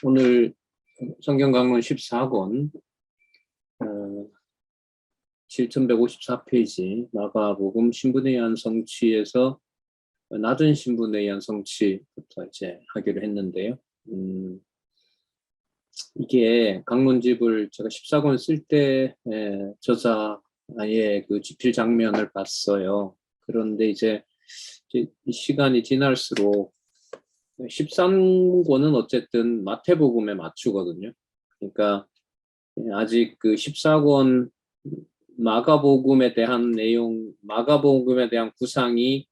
오늘 성경 강론 14권 7154페이지 마가복음 신분에 의한 성취에서 낮은 신분에 의한 성취부터 이제 하기로 했는데요. 이게 강론집을 제가 14권 쓸 때 저자의 그 집필 장면을 봤어요. 그런데 이제 이 시간이 지날수록 13권은 어쨌든 마태복음에 맞추거든요. 그러니까 아직 그 14권 마가복음에 대한 내용, 마가복음에 대한 구상이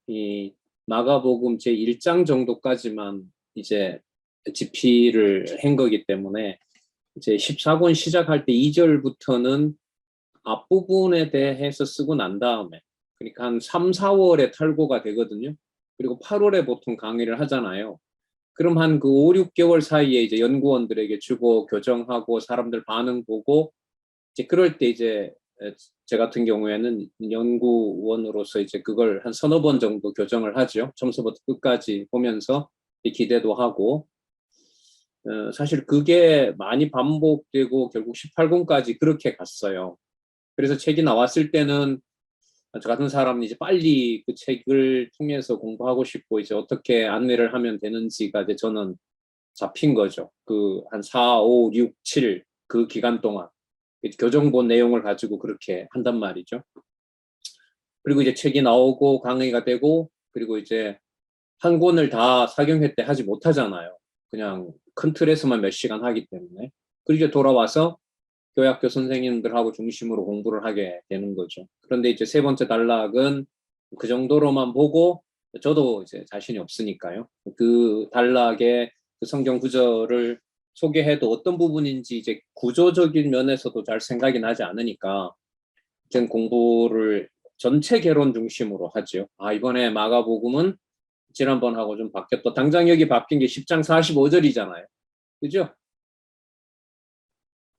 이 마가복음 제1장 정도까지만 이제 집필을 한 거기 때문에 이제 14권 시작할 때 2절부터는 앞부분에 대해서 쓰고 난 다음에 그러니까 한 3, 4월에 탈고가 되거든요. 그리고 8월에 보통 강의를 하잖아요. 그럼 한 그 5, 6개월 사이에 이제 연구원들에게 주고 교정하고 사람들 반응 보고 이제 그럴 때 이제 제 같은 경우에는 연구원으로서 이제 그걸 한 서너 번 정도 교정을 하죠. 처음부터 끝까지 보면서 기대도 하고 사실 그게 많이 반복되고 결국 18권까지 그렇게 갔어요. 그래서 책이 나왔을 때는 저 같은 사람은 이제 빨리 그 책을 통해서 공부하고 싶고 이제 어떻게 안내를 하면 되는지가 이제 저는 잡힌 거죠. 그 한 4, 5, 6, 7 그 기간 동안 교정본 내용을 가지고 그렇게 한단 말이죠. 그리고 이제 책이 나오고 강의가 되고 그리고 이제 한 권을 다 사경회 때 하지 못하잖아요. 그냥 큰 틀에서만 몇 시간 하기 때문에. 그리고 이제 돌아와서 교학교 선생님들하고 중심으로 공부를 하게 되는 거죠. 그런데 이제 세 번째 단락은 그 정도로만 보고 저도 이제 자신이 없으니까요. 그 단락의 그 성경 구절을 소개해도 어떤 부분인지 이제 구조적인 면에서도 잘 생각이 나지 않으니까 전 공부를 전체 개론 중심으로 하죠. 아, 이번에 마가복음은 지난번하고 좀 바뀌었다. 당장 여기 바뀐 게 10장 45절이잖아요. 그죠?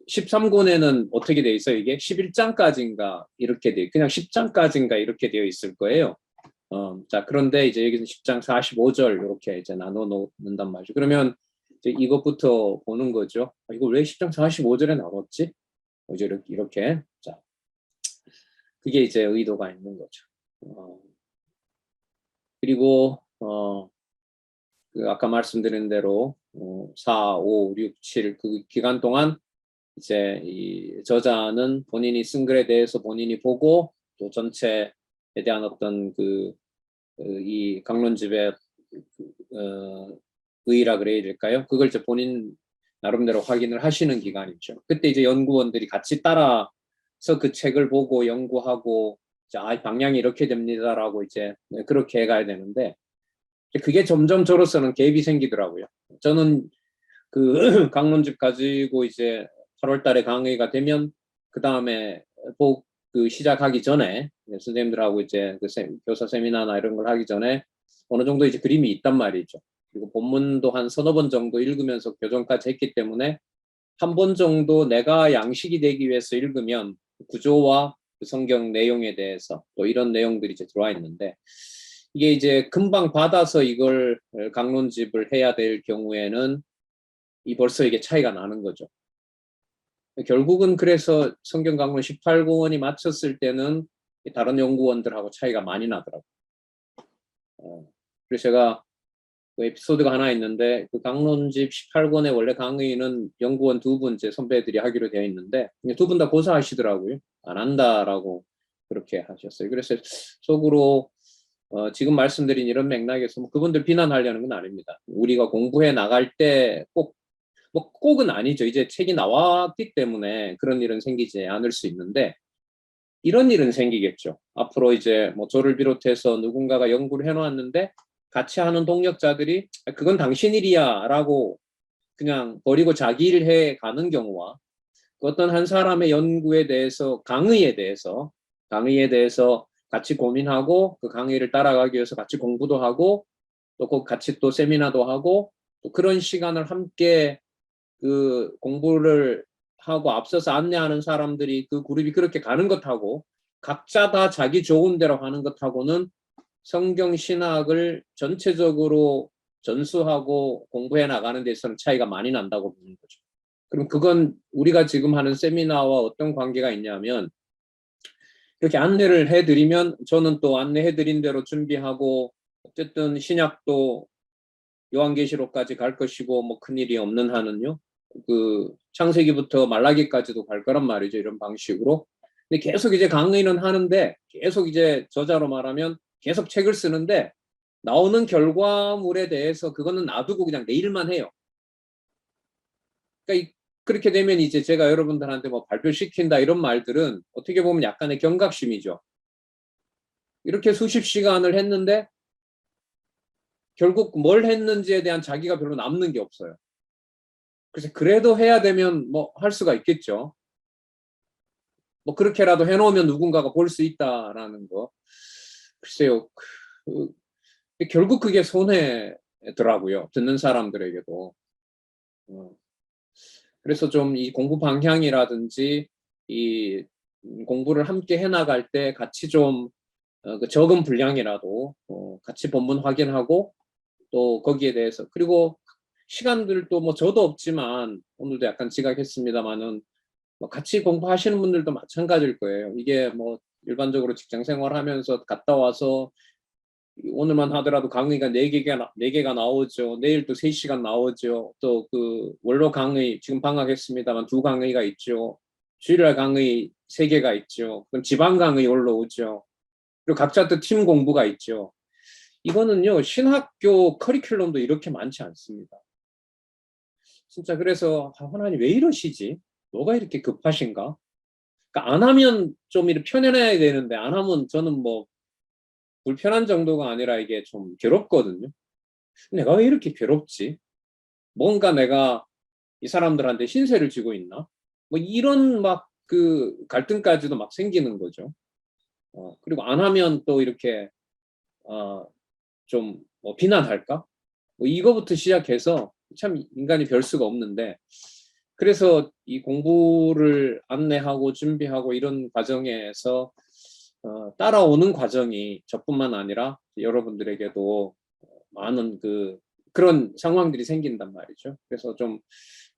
13권에는 어떻게 돼 있어요? 이게 11장까지인가 이렇게 돼, 그냥 10장까지인가 이렇게 되어 있을 거예요. 자, 그런데 이제 여기서 10장 45절 이렇게 이제 나눠 놓는단 말이죠. 그러면 이제 이것부터 보는 거죠. 이거 왜 10장 45절에 나눴지? 이제 이렇게. 자, 그게 이제 의도가 있는 거죠. 그리고 그 아까 말씀드린 대로 4, 5, 6, 7 그 기간 동안 이제 이 저자는 본인이 쓴 글에 대해서 본인이 보고 또 전체에 대한 어떤 이 강론집의 의의라 그래야 될까요? 그걸 이제 본인 나름대로 확인을 하시는 기간이죠. 그때 이제 연구원들이 같이 따라서 그 책을 보고 연구하고 자, 방향이 이렇게 됩니다라고 이제 그렇게 해가야 되는데 그게 점점 저로서는 갭이 생기더라고요. 저는 그 강론집 가지고 이제 8월 달에 강의가 되면 그 다음에 그 시작하기 전에 선생님들하고 이제 그 교사 세미나나 이런 걸 하기 전에 어느 정도 이제 그림이 있단 말이죠. 그리고 본문도 한 서너 번 정도 읽으면서 교정까지 했기 때문에 한 번 정도 내가 양식이 되기 위해서 읽으면 구조와 그 성경 내용에 대해서 또 이런 내용들이 이제 들어와 있는데 이게 이제 금방 받아서 이걸 강론집을 해야 될 경우에는 벌써 이게 차이가 나는 거죠. 결국은 그래서 성경 강론 18권이 마쳤을 때는 다른 연구원들하고 차이가 많이 나더라고요. 그래서 제가 그 에피소드가 하나 있는데 그 강론집 18권의 원래 강의는 연구원 두 분 제 선배들이 하기로 되어 있는데 두 분 다 고사하시더라고요. 안 한다라고 그렇게 하셨어요. 그래서 속으로 지금 말씀드린 이런 맥락에서 뭐 그분들 비난하려는 건 아닙니다. 우리가 공부해 나갈 때 뭐 꼭은 아니죠. 이제 책이 나왔기 때문에 그런 일은 생기지 않을 수 있는데 이런 일은 생기겠죠. 앞으로 이제 뭐 저를 비롯해서 누군가가 연구를 해놓았는데 같이 하는 동력자들이 그건 당신 일이야 라고 그냥 버리고 자기 일 해 가는 경우와 어떤 한 사람의 연구에 대해서 강의에 대해서 같이 고민하고 그 강의를 따라가기 위해서 같이 공부도 하고 또 같이 또 세미나도 하고 또 그런 시간을 함께 그 공부를 하고 앞서서 안내하는 사람들이 그 그룹이 그렇게 가는 것하고 각자 다 자기 좋은 대로 하는 것하고는 성경 신학을 전체적으로 전수하고 공부해 나가는 데서는 차이가 많이 난다고 보는 거죠. 그럼 그건 우리가 지금 하는 세미나와 어떤 관계가 있냐면 이렇게 안내를 해드리면 저는 또 안내해드린 대로 준비하고 어쨌든 신약도 요한계시록까지 갈 것이고 뭐 큰일이 없는 한은요. 그 창세기부터 말라기까지도 갈 거란 말이죠. 이런 방식으로. 근데 계속 이제 강의는 하는데 계속 이제 저자로 말하면 계속 책을 쓰는데 나오는 결과물에 대해서 그거는 놔두고 그냥 내일만 해요. 그러니까 그렇게 되면 이제 제가 여러분들한테 뭐 발표시킨다 이런 말들은 어떻게 보면 약간의 경각심이죠. 이렇게 수십 시간을 했는데 결국 뭘 했는지에 대한 자기가 별로 남는 게 없어요. 그래서 그래도 해야 되면 뭐 할 수가 있겠죠. 뭐 그렇게라도 해놓으면 누군가가 볼 수 있다라는 거. 글쎄요. 결국 그게 손해더라고요. 듣는 사람들에게도. 그래서 좀 이 공부 방향이라든지 이 공부를 함께 해나갈 때 같이 좀 그 적은 분량이라도 같이 본문 확인하고 또 거기에 대해서 그리고 시간들도 뭐 저도 없지만 오늘도 약간 지각했습니다만은 뭐 같이 공부하시는 분들도 마찬가지일 거예요. 이게 뭐 일반적으로 직장 생활하면서 갔다 와서 오늘만 하더라도 강의가 4개가 나오죠. 내일 또 3시간 나오죠. 또 그 원로 강의 지금 방학했습니다만 2강의가 있죠. 주일날 강의 3개가 있죠. 그럼 지방 강의 올라오죠. 그리고 각자 또 팀 공부가 있죠. 이거는요, 신학교 커리큘럼도 이렇게 많지 않습니다. 진짜 그래서 하나님 왜 이러시지? 뭐가 이렇게 급하신가? 그러니까 안 하면 좀 이렇게 편안해야 되는데 안 하면 저는 뭐 불편한 정도가 아니라 이게 좀 괴롭거든요. 내가 왜 이렇게 괴롭지? 뭔가 내가 이 사람들한테 신세를 지고 있나? 뭐 이런 막 그 갈등까지도 막 생기는 거죠. 그리고 안 하면 또 이렇게 좀 뭐 비난할까? 뭐 이거부터 시작해서 참 인간이 별 수가 없는데 그래서 이 공부를 안내하고 준비하고 이런 과정에서 따라오는 과정이 저뿐만 아니라 여러분들에게도 많은 그런 상황들이 생긴단 말이죠. 그래서 좀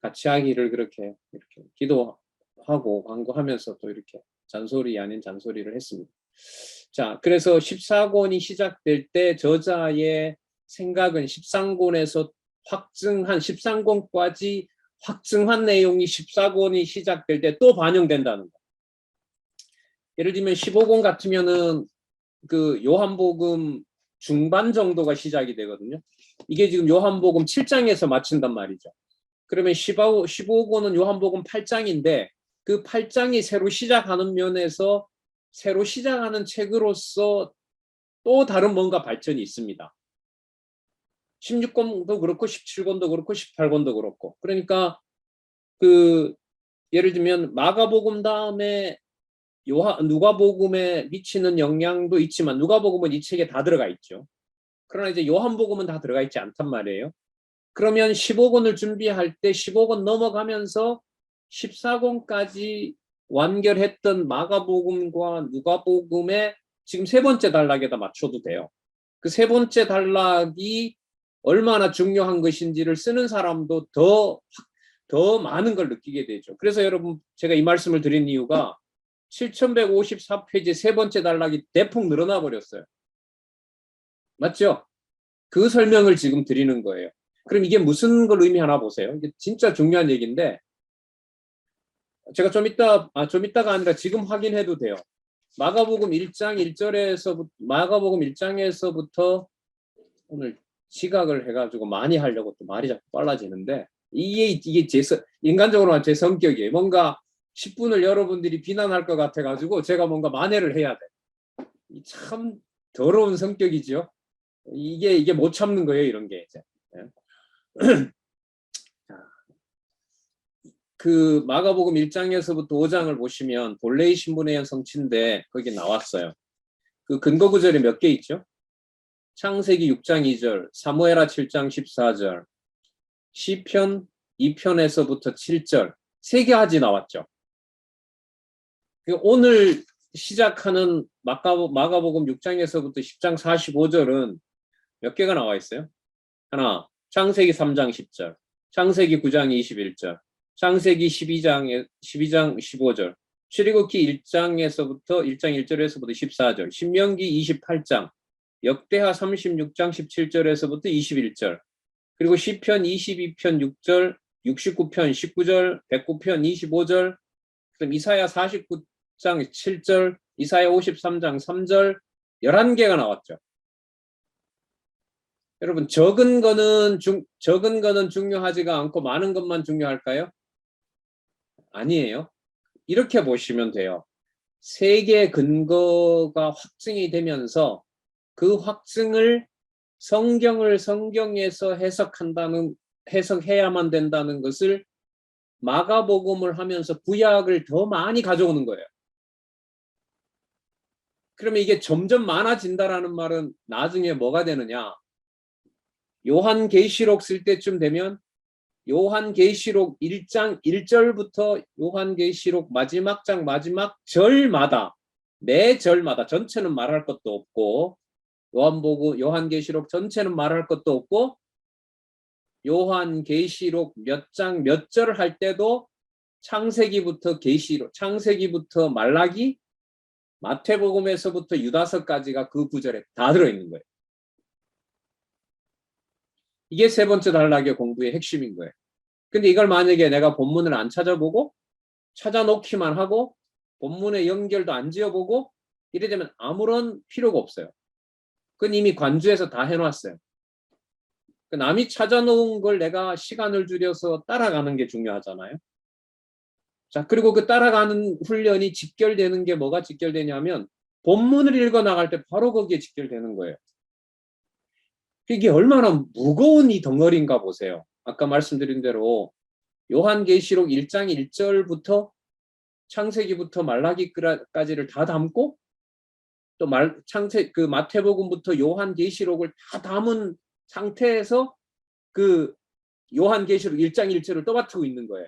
같이 하기를 그렇게 이렇게 기도하고 간구하면서 또 이렇게 잔소리 아닌 잔소리를 했습니다. 자, 그래서 14권이 시작될 때 저자의 생각은 13권에서 13권까지 확증한 내용이 14권이 시작될 때 또 반영된다는 거. 예를 들면 15권 같으면은 그 요한복음 중반 정도가 시작이 되거든요. 이게 지금 요한복음 7장에서 마친단 말이죠. 그러면 15권은 요한복음 8장인데 그 8장이 새로 시작하는 면에서 새로 시작하는 책으로서 또 다른 뭔가 발전이 있습니다. 16권도 그렇고 17권도 그렇고 18권도 그렇고 그러니까 그 예를 들면 마가복음 다음에 누가복음에 미치는 영향도 있지만 누가복음은 이 책에 다 들어가 있죠. 그러나 이제 요한복음은 다 들어가 있지 않단 말이에요. 그러면 15권을 준비할 때 15권 넘어가면서 14권까지 완결했던 마가복음과 누가복음의 지금 세 번째 단락에다 맞춰도 돼요. 그 세 번째 단락이 얼마나 중요한 것인지를 쓰는 사람도 더 많은 걸 느끼게 되죠. 그래서 여러분 제가 이 말씀을 드린 이유가 7154페이지 세 번째 단락이 대폭 늘어나 버렸어요. 맞죠? 그 설명을 지금 드리는 거예요. 그럼 이게 무슨 걸 의미하나 보세요. 이게 진짜 중요한 얘기인데 제가 좀 이따가 아니라 지금 확인해도 돼요. 마가복음 1장 1장에서부터 오늘 지각을 해가지고 많이 하려고 또 말이 자꾸 빨라지는데 이게 인간적으로는 제 성격이에요. 뭔가 10분을 여러분들이 비난할 것 같아가지고 제가 뭔가 만회를 해야 돼. 참 더러운 성격이죠. 이게 못 참는 거예요, 이런 게 이제. 그 마가복음 1장에서부터 5장을 보시면 본래의 신분에 의한 성취인데 거기 나왔어요. 그 근거 구절이 몇 개 있죠? 창세기 6장 2절, 사무엘하 7장 14절, 시편 2편에서부터 7절, 3개까지 나왔죠. 오늘 시작하는 마가복음 6장에서부터 10장 45절은 몇 개가 나와 있어요? 하나, 창세기 3장 10절, 창세기 9장 21절, 창세기 12장 15절, 출애굽기 1장에서부터 1장 1절에서부터 14절, 신명기 28장, 역대하 36장 17절에서부터 21절, 그리고 시편 22편 6절, 69편 19절, 109편 25절, 그다음 이사야 49장 7절, 이사야 53장 3절, 11개가 나왔죠. 여러분, 적은 거는 중요하지가 않고 많은 것만 중요할까요? 아니에요. 이렇게 보시면 돼요. 세계 근거가 확증이 되면서 그 확증을 성경을 성경에서 해석해야만 된다는 것을 마가복음을 하면서 구약을 더 많이 가져오는 거예요. 그러면 이게 점점 많아진다라는 말은 나중에 뭐가 되느냐? 요한계시록 쓸 때쯤 되면 요한계시록 1장 1절부터 요한계시록 마지막 장 마지막 절마다 매 절마다 전체는 말할 것도 없고 요한계시록 전체는 말할 것도 없고 요한계시록 몇 장 몇 절 할 때도 창세기부터 계시록, 창세기부터 말라기, 마태복음에서부터 유다서까지가 그 구절에 다 들어있는 거예요. 이게 세 번째 단락의 공부의 핵심인 거예요. 근데 이걸 만약에 내가 본문을 안 찾아보고 찾아놓기만 하고 본문의 연결도 안 지어보고 이래 되면 아무런 필요가 없어요. 그건 이미 관주에서 다 해놨어요. 남이 찾아놓은 걸 내가 시간을 줄여서 따라가는 게 중요하잖아요. 자, 그리고 그 따라가는 훈련이 직결되는 게 뭐가 직결되냐면 본문을 읽어 나갈 때 바로 거기에 직결되는 거예요. 이게 얼마나 무거운 이 덩어리인가 보세요. 아까 말씀드린 대로 요한계시록 1장 1절부터 창세기부터 말라기까지를 다 담고 또 마태복음부터 요한계시록을 다 담은 상태에서 그 요한계시록 1장 1절을 떠받치고 있는 거예요.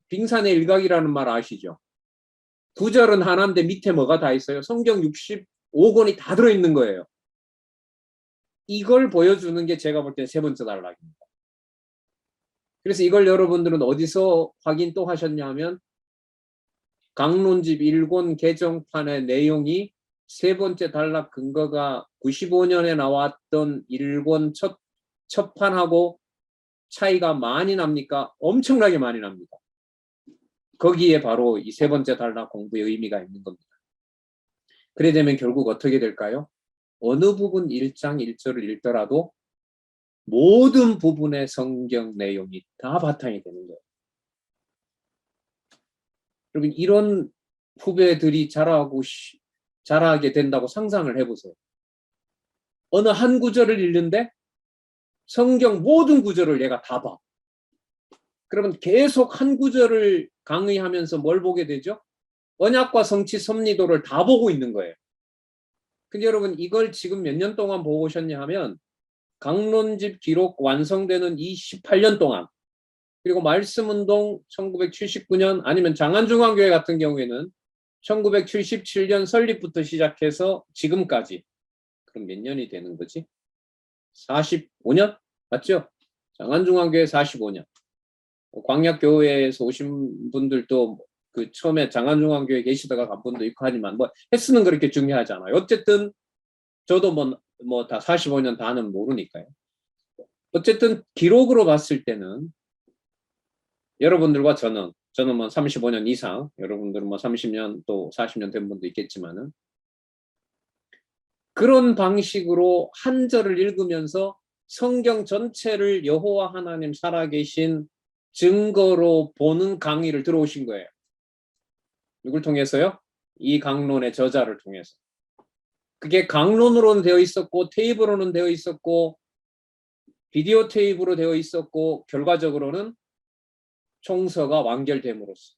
빙산의 일각이라는 말 아시죠? 구절은 하나인데 밑에 뭐가 다 있어요? 성경 65권이 다 들어있는 거예요. 이걸 보여주는 게 제가 볼 때 세 번째 단락입니다. 그래서 이걸 여러분들은 어디서 확인 또 하셨냐면 강론집 1권 개정판의 내용이 세 번째 단락 근거가 95년에 나왔던 1권 첫 판하고 차이가 많이 납니까? 엄청나게 많이 납니다. 거기에 바로 이 세 번째 단락 공부의 의미가 있는 겁니다. 그래 되면 결국 어떻게 될까요? 어느 부분 1장 1절을 읽더라도 모든 부분의 성경 내용이 다 바탕이 되는 거예요. 여러분, 이런 후배들이 자라게 된다고 상상을 해보세요. 어느 한 구절을 읽는데 성경 모든 구절을 얘가 다 봐. 그러면 계속 한 구절을 강의하면서 뭘 보게 되죠? 언약과 성취 섭리도를 다 보고 있는 거예요. 근데 여러분, 이걸 지금 몇 년 동안 보고 오셨냐 하면 강론집 기록 완성되는 이 18년 동안, 그리고 말씀운동 1979년 아니면 장안중앙교회 같은 경우에는 1977년 설립부터 시작해서 지금까지, 그럼 몇 년이 되는 거지? 45년? 맞죠? 장안중앙교회 45년. 광약교회에서 오신 분들도 그 처음에 장안중앙교회 계시다가 간 분도 있고 하지만 뭐 횟수는 그렇게 중요하지 않아요. 어쨌든 저도 뭐 다 45년 다는 모르니까요. 어쨌든 기록으로 봤을 때는 여러분들과 저는 뭐 35년 이상, 여러분들은 뭐 30년 또 40년 된 분도 있겠지만은 그런 방식으로 한 절을 읽으면서 성경 전체를 여호와 하나님 살아계신 증거로 보는 강의를 들어오신 거예요. 누굴 통해서요? 이 강론의 저자를 통해서. 그게 강론으로는 되어 있었고 테이프로는 되어 있었고 비디오 테이프로 되어 있었고 결과적으로는 총서가 완결됨으로써.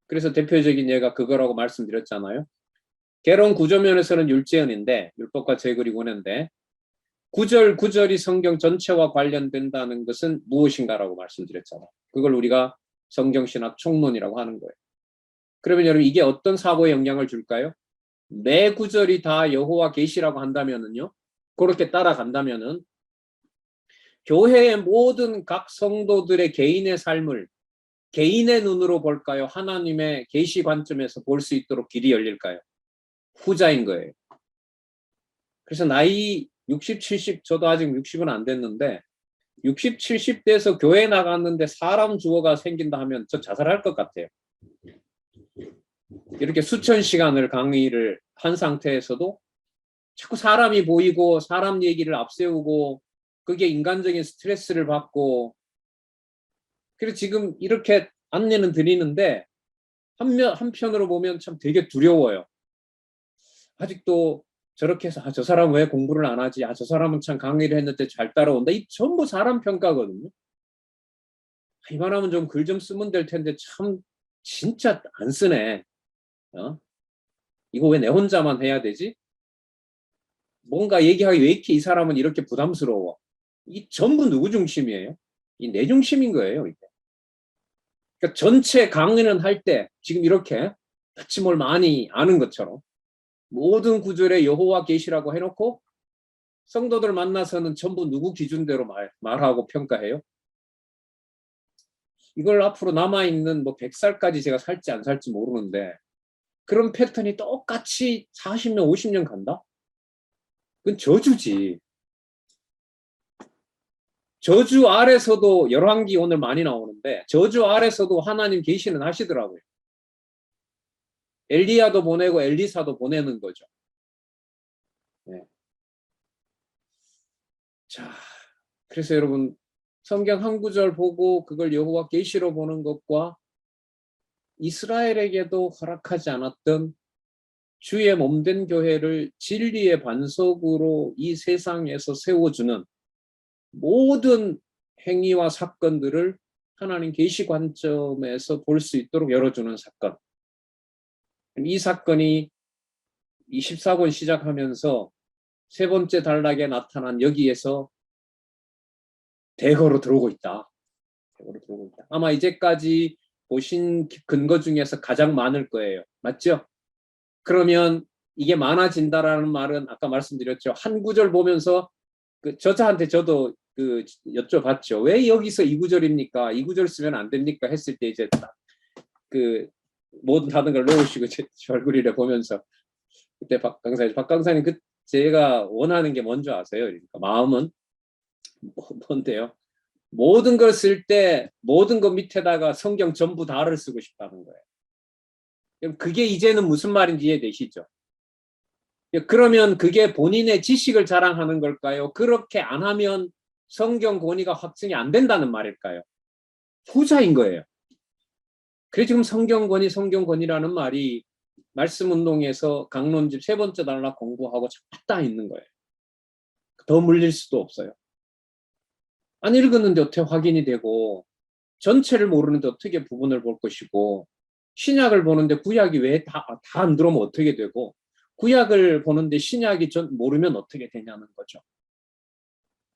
그래서 대표적인 예가 그거라고 말씀드렸잖아요. 개론 구조면에서는 율제언인데 율법과 제그리 원인데 구절이 성경 전체와 관련된다는 것은 무엇인가라고 말씀드렸잖아요. 그걸 우리가 성경신학 총론이라고 하는 거예요. 그러면 여러분, 이게 어떤 사고에 영향을 줄까요? 매 구절이 다 여호와 계시라고 한다면은요, 그렇게 따라간다면은 교회의 모든 각 성도들의 개인의 삶을 개인의 눈으로 볼까요? 하나님의 계시 관점에서 볼 수 있도록 길이 열릴까요? 후자인 거예요. 그래서 나이 60, 70, 저도 아직 60은 안 됐는데 60, 70대에서 교회 나갔는데 사람 주어가 생긴다 하면 저 자살할 것 같아요. 이렇게 수천 시간을 강의를 한 상태에서도 자꾸 사람이 보이고 사람 얘기를 앞세우고 그게 인간적인 스트레스를 받고 그래서 지금 이렇게 안내는 드리는데 한편으로 보면 참 되게 두려워요. 아직도 저렇게 해서 저 사람 왜 공부를 안 하지? 저 사람은 참 강의를 했는데 잘 따라온다. 이 전부 사람 평가거든요. 이 말하면 좀 글 좀 쓰면 될 텐데 참 진짜 안 쓰네. 이거 왜 내 혼자만 해야 되지? 뭔가 얘기하기 왜 이렇게 이 사람은 이렇게 부담스러워? 이 전부 누구 중심이에요? 이 내 중심인 거예요. 이게. 그러니까 전체 강의는 할 때 지금 이렇게 마치 뭘 많이 아는 것처럼 모든 구절에 여호와 계시라고 해놓고 성도들 만나서는 전부 누구 기준대로 말하고 평가해요. 이걸 앞으로 남아있는 뭐 100살까지 제가 살지 안 살지 모르는데 그런 패턴이 똑같이 40년, 50년 간다? 그건 저주지. 저주 아래서도 열왕기 오늘 많이 나오는데 저주 아래서도 하나님 계시는 하시더라고요. 엘리야도 보내고 엘리사도 보내는 거죠. 네. 자, 그래서 여러분 성경 한 구절 보고 그걸 여호와 계시로 보는 것과 이스라엘에게도 허락하지 않았던 주의 몸된 교회를 진리의 반석으로 이 세상에서 세워주는 모든 행위와 사건들을 하나님 계시 관점에서 볼 수 있도록 열어주는 사건. 이 사건이 24권 시작하면서 세 번째 단락에 나타난 여기에서 대거로 들어오고 있다. 대거로 들어오고 있다. 아마 이제까지 보신 근거 중에서 가장 많을 거예요. 맞죠? 그러면 이게 많아진다라는 말은 아까 말씀드렸죠. 한 구절 보면서 그 저자한테 저도 그 여쭤봤죠. 왜 여기서 이 구절입니까? 이 구절 쓰면 안 됩니까? 했을 때 이제 딱 그 모든 다른 걸 놓으시고 제 얼굴이래 보면서 그때 박 강사님 그 제가 원하는 게 뭔지 아세요? 그러니까 마음은 뭔데요? 모든 걸 쓸 때 모든 것 밑에다가 성경 전부 다를 쓰고 싶다는 거예요. 그럼 그게 이제는 무슨 말인지 이해되시죠? 그러면 그게 본인의 지식을 자랑하는 걸까요? 그렇게 안 하면 성경 권위가 확증이 안 된다는 말일까요? 후자인 거예요. 그래서 지금 성경 권위라는 말이 말씀 운동에서 강론집 세 번째 단락 공부하고 잡다 있는 거예요. 더 물릴 수도 없어요. 안 읽었는데 어떻게 확인이 되고 전체를 모르는데 어떻게 부분을 볼 것이고 신약을 보는데 구약이 왜 다 안 들어오면 어떻게 되고 구약을 보는데 신약이 모르면 어떻게 되냐는 거죠.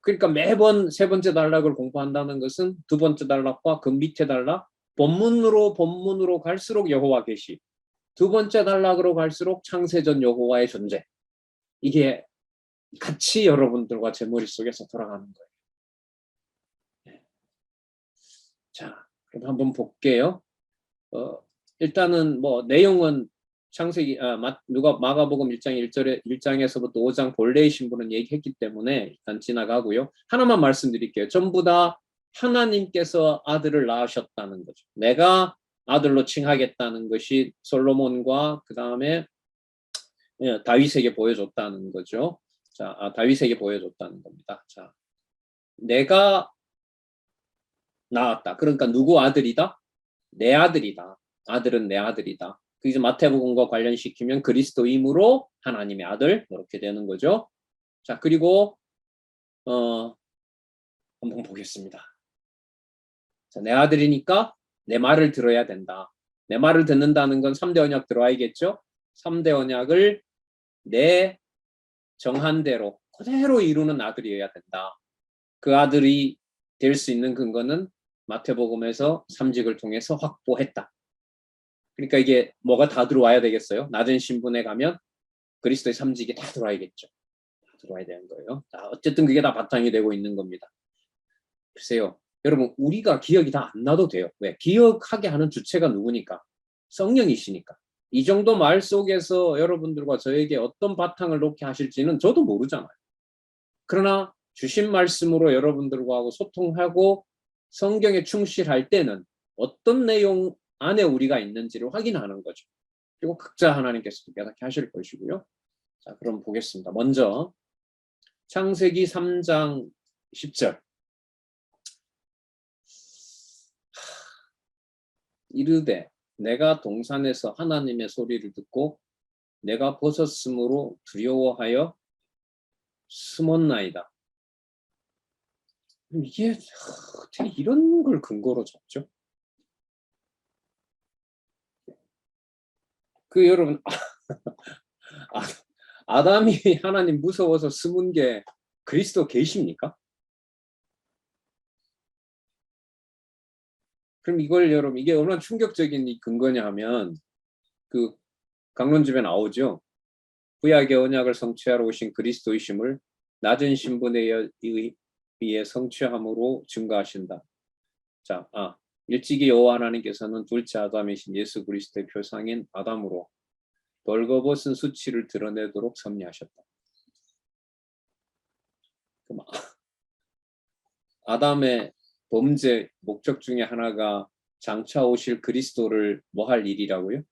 그러니까 매번 세 번째 단락을 공부한다는 것은 두 번째 단락과 그 밑에 단락 본문으로 갈수록 여호와 계시 두 번째 단락으로 갈수록 창세전 여호와의 존재 이게 같이 여러분들과 제 머릿속에서 돌아가는 거예요. 자, 그럼 한번 볼게요. 일단은 뭐 내용은 창세기 누가 마가복음 1장 1장에서부터 5장 본래의 신분은 얘기했기 때문에 일단 지나가고요. 하나만 말씀드릴게요. 전부 다 하나님께서 아들을 낳으셨다는 거죠. 내가 아들로 칭하겠다는 것이 솔로몬과 그 다음에 다윗에게 보여줬다는 거죠. 자, 다윗에게 보여줬다는 겁니다. 자, 내가 낳았다. 그러니까 누구 아들이다? 내 아들이다. 아들은 내 아들이다. 그 이제 마태복음과 관련시키면 그리스도임으로 하나님의 아들 이렇게 되는 거죠. 자, 그리고 한번 보겠습니다. 자, 내 아들이니까 내 말을 들어야 된다. 내 말을 듣는다는 건 3대 언약 들어와야겠죠? 3대 언약을 내 정한 대로 그대로 이루는 아들이어야 된다. 그 아들이 될 수 있는 근거는 마태복음에서 삼직을 통해서 확보했다. 그러니까 이게 뭐가 다 들어와야 되겠어요? 낮은 신분에 가면 그리스도의 삼직이 다 들어와야겠죠. 들어와야 되는 거예요. 자, 어쨌든 그게 다 바탕이 되고 있는 겁니다. 글쎄요. 여러분 우리가 기억이 다 안 나도 돼요. 왜? 기억하게 하는 주체가 누구니까? 성령이시니까. 이 정도 말 속에서 여러분들과 저에게 어떤 바탕을 놓게 하실지는 저도 모르잖아요. 그러나 주신 말씀으로 여러분들과 소통하고 성경에 충실할 때는 어떤 내용 안에 우리가 있는지를 확인하는 거죠. 그리고 각자 하나님께서 깨닫게 하실 것이고요. 자, 그럼 보겠습니다. 먼저 창세기 3장 10절. 이르되 내가 동산에서 하나님의 소리를 듣고 내가 벗었으므로 두려워하여 숨었나이다. 이게 어떻게 이런 걸 근거로 잡죠? 그 여러분 아담이 하나님 무서워서 숨은 게 그리스도 계십니까? 그럼 이걸 여러분 이게 얼마나 충격적인 근거냐 하면 그 강론집에 나오죠. 구약의 언약을 성취하러 오신 그리스도이심을 낮은 신분에 의해 성취함으로 증거하신다. 자, 일찍이 여호와 하나님께서는 둘째 아담이신 예수 그리스도의 표상인 아담으로 벌거벗은 수치를 드러내도록 섭리하셨다. 아담의 범죄 목적 중에 하나가 장차 오실 그리스도를 뭐 할 일이라고요?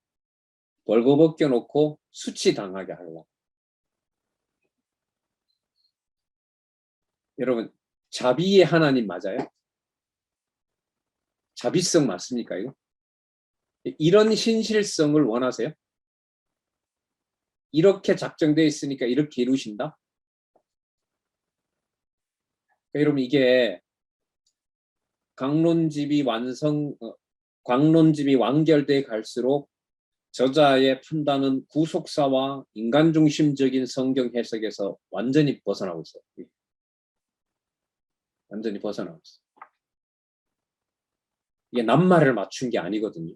벌거벗겨 놓고 수치 당하게 하려고. 여러분 자비의 하나님 맞아요? 자비성 맞습니까 이거? 이런 신실성을 원하세요? 이렇게 작정되어 있으니까 이렇게 이루신다? 그러니까 여러분 이게 광론집이 완결돼 갈수록 저자의 판단은 구속사와 인간중심적인 성경 해석에서 완전히 벗어나고 있어요. 완전히 벗어나고 있어요. 이게 낱말을 맞춘 게 아니거든요.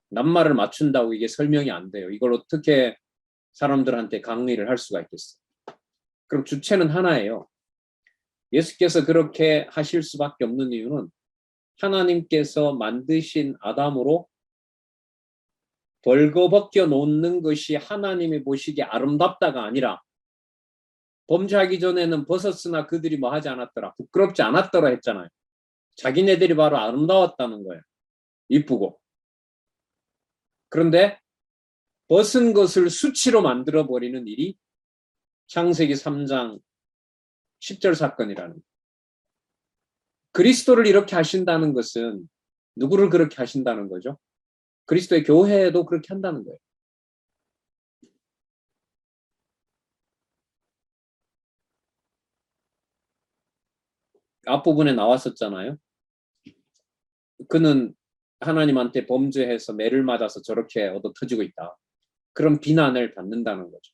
낱말을 맞춘다고 이게 설명이 안 돼요. 이걸 어떻게 사람들한테 강의를 할 수가 있겠어요. 그럼 주체는 하나예요. 예수께서 그렇게 하실 수밖에 없는 이유는 하나님께서 만드신 아담으로 벌거벗겨 놓는 것이 하나님이 보시기에 아름답다가 아니라 범죄하기 전에는 벗었으나 그들이 뭐 하지 않았더라. 부끄럽지 않았더라 했잖아요. 자기네들이 바로 아름다웠다는 거예요. 이쁘고. 그런데 벗은 것을 수치로 만들어버리는 일이 창세기 3장 10절 사건이라는 거예요. 그리스도를 이렇게 하신다는 것은 누구를 그렇게 하신다는 거죠? 그리스도의 교회에도 그렇게 한다는 거예요. 앞부분에 나왔었잖아요. 그는 하나님한테 범죄해서 매를 맞아서 저렇게 얻어 터지고 있다. 그런 비난을 받는다는 거죠.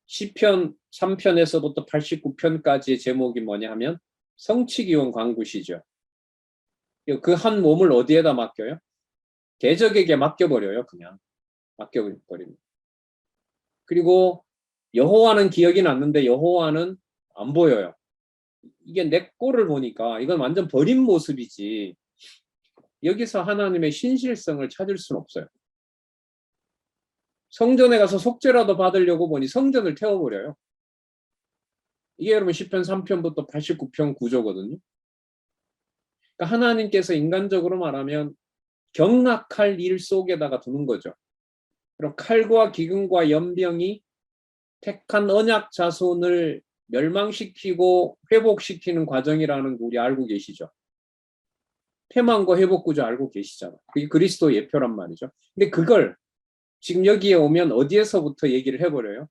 시편 3편에서부터 89편까지의 제목이 뭐냐 하면 성취기원 광구시죠. 그 한 몸을 어디에다 맡겨요? 대적에게 맡겨버려요. 그냥 맡겨버립니다. 그리고 여호와는 기억이 났는데 여호와는 안 보여요. 이게 내 꼴을 보니까 이건 완전 버린 모습이지. 여기서 하나님의 신실성을 찾을 수는 없어요. 성전에 가서 속죄라도 받으려고 보니 성전을 태워버려요. 이게 여러분 시편 3편부터 89편 구조거든요. 그러니까 하나님께서 인간적으로 말하면 경락할 일 속에다가 두는 거죠. 그리고 칼과 기근과 연병이 택한 언약 자손을 멸망시키고 회복시키는 과정이라는 거 우리 알고 계시죠? 패망과 회복 구조 알고 계시잖아요. 그게 그리스도 예표란 말이죠. 근데 그걸 지금 여기에 오면 어디에서부터 얘기를 해버려요?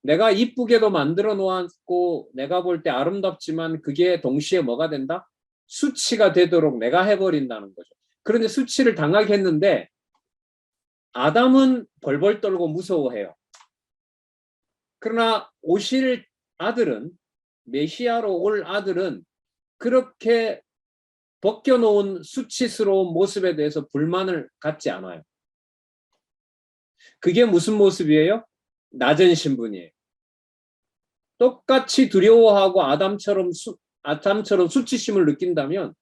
내가 이쁘게도 만들어 놓았고 내가 볼 때 아름답지만 그게 동시에 뭐가 된다? 수치가 되도록 내가 해버린다는 거죠. 그런데 수치를 당하게 했는데 아담은 벌벌 떨고 무서워해요. 그러나 오실 아들은 메시아로 올 아들은 그렇게 벗겨놓은 수치스러운 모습에 대해서 불만을 갖지 않아요. 그게 무슨 모습이에요? 낮은 신분이에요. 똑같이 두려워하고 아담처럼 수치심을 느낀다면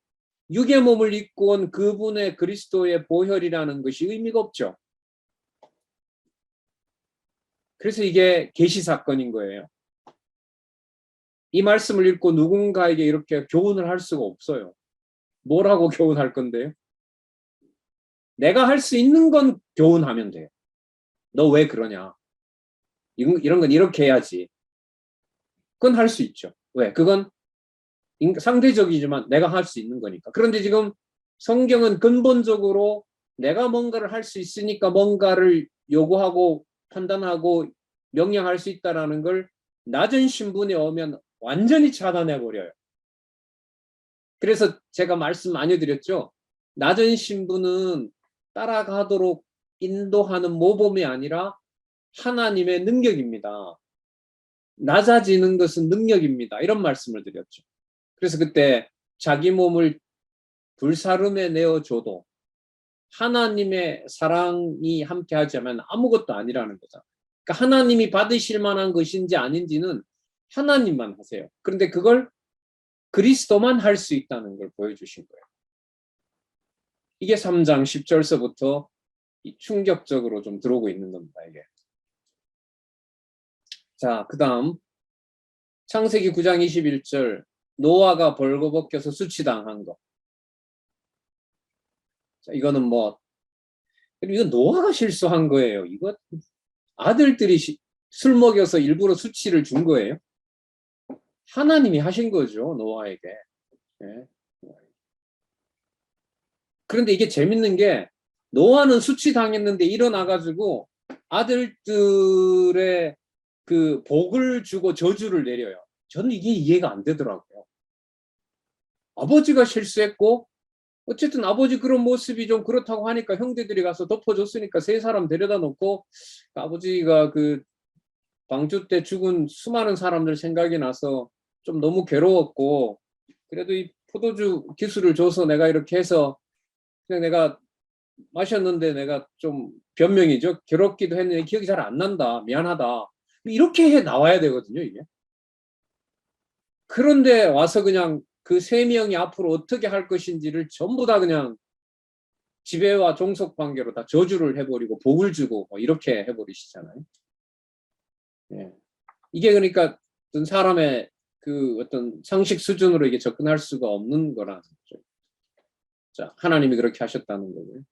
육의 몸을 입고 온 그분의 그리스도의 보혈이라는 것이 의미가 없죠. 그래서 이게 계시 사건인 거예요. 이 말씀을 읽고 누군가에게 이렇게 교훈을 할 수가 없어요. 뭐라고 교훈할 건데요? 내가 할 수 있는 건 교훈하면 돼요. 너 왜 그러냐? 이런 건 이렇게 해야지. 그건 할 수 있죠. 왜? 그건 상대적이지만 내가 할 수 있는 거니까. 그런데 지금 성경은 근본적으로 내가 뭔가를 할 수 있으니까 뭔가를 요구하고 판단하고 명령할 수 있다는 걸 낮은 신분에 오면 완전히 차단해 버려요. 그래서 제가 말씀 많이 드렸죠. 낮은 신분은 따라가도록 인도하는 모범이 아니라 하나님의 능력입니다. 낮아지는 것은 능력입니다. 이런 말씀을 드렸죠. 그래서 그때 자기 몸을 불사름에 내어줘도 하나님의 사랑이 함께하지 않으면 아무것도 아니라는 거죠. 그러니까 하나님이 받으실 만한 것인지 아닌지는 하나님만 하세요. 그런데 그걸 그리스도만 할 수 있다는 걸 보여주신 거예요. 이게 3장 10절서부터 충격적으로 좀 들어오고 있는 겁니다. 이게. 자, 그 다음 창세기 9장 21절 노아가 벌거벗겨서 수치당한 거. 자, 이거는 뭐 이거 노아가 실수한 거예요. 이거 아들들이 술 먹여서 일부러 수치를 준 거예요. 하나님이 하신 거죠. 노아에게. 네. 그런데 이게 재밌는 게 노아는 수치당했는데 일어나가지고 아들들의 그 복을 주고 저주를 내려요. 저는 이게 이해가 안 되더라고요. 아버지가 실수했고 어쨌든 아버지 그런 모습이 좀 그렇다고 하니까 형제들이 가서 덮어줬으니까 세 사람 데려다 놓고 아버지가 그 방주 때 죽은 수많은 사람들 생각이 나서 좀 너무 괴로웠고 그래도 이 포도주 기술을 줘서 내가 이렇게 해서 그냥 내가 마셨는데 내가 좀 변명이죠. 괴롭기도 했는데 기억이 잘 안 난다. 미안하다. 이렇게 해 나와야 되거든요, 이게. 그런데 와서 그냥 그 세 명이 앞으로 어떻게 할 것인지를 전부 다 그냥 지배와 종속 관계로 다 저주를 해버리고 복을 주고 뭐 이렇게 해버리시잖아요. 예. 이게 그러니까 어떤 사람의 그 어떤 상식 수준으로 이게 접근할 수가 없는 거라는 거죠. 자, 하나님이 그렇게 하셨다는 거고요.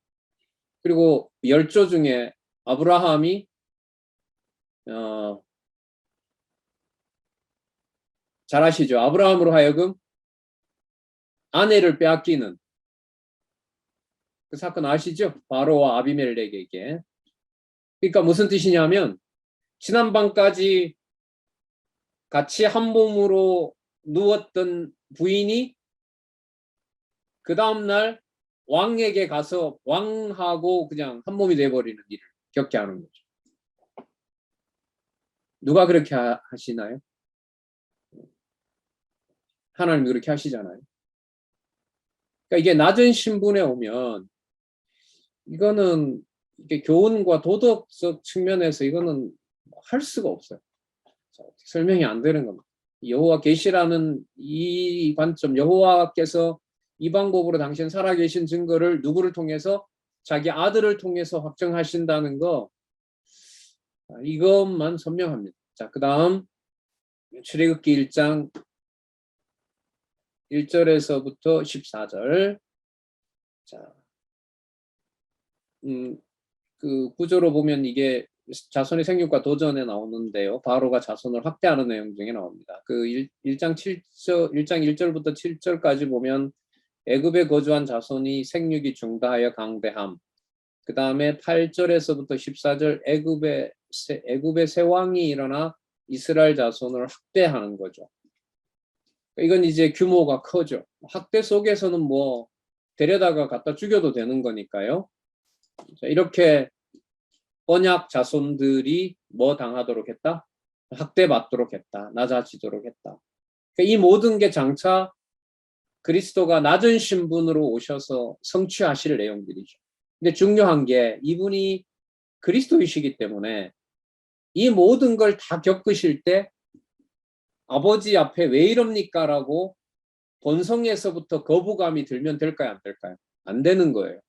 그리고 열조 중에 아브라함이 잘 아시죠? 아브라함으로 하여금 아내를 빼앗기는 그 사건 아시죠? 바로와 아비멜렉에게. 그러니까 무슨 뜻이냐면 지난밤까지 같이 한 몸으로 누웠던 부인이 그 다음날 왕에게 가서 왕하고 그냥 한 몸이 돼버리는 일을 겪게 하는 거죠. 누가 그렇게 하시나요? 하나님이 그렇게 하시잖아요. 그러니까 이게 낮은 신분에 오면 이거는 이게 교훈과 도덕적 측면에서 이거는 할 수가 없어요. 설명이 안 되는 겁니다. 여호와 계시라는 이 관점, 여호와께서 이 방법으로 당신 살아계신 증거를 누구를 통해서 자기 아들을 통해서 확정하신다는 거 이것만 선명합니다. 자, 그 다음 출애굽기 1장 1절에서부터 14절. 자, 그 구조로 보면 이게 자손의 생육과 도전에 나오는데요. 바로가 자손을 확대하는 내용 중에 나옵니다. 그 1장 1절부터 7절까지 보면 애굽에 거주한 자손이 생육이 중다하여 강대함. 그 다음에 8절에서부터 14절 애굽의 새 왕이 일어나 이스라엘 자손을 학대하는 거죠. 이건 이제 규모가 커죠. 학대 속에서는 뭐 데려다가 갖다 죽여도 되는 거니까요. 자, 이렇게 언약 자손들이 뭐 당하도록 했다? 학대받도록 했다. 낮아지도록 했다. 이 모든 게 장차 그리스도가 낮은 신분으로 오셔서 성취하실 내용들이죠. 근데 중요한 게 이분이 그리스도이시기 때문에 이 모든 걸 다 겪으실 때 아버지 앞에 왜 이럽니까? 라고 본성에서부터 거부감이 들면 될까요? 안 될까요? 안 되는 거예요.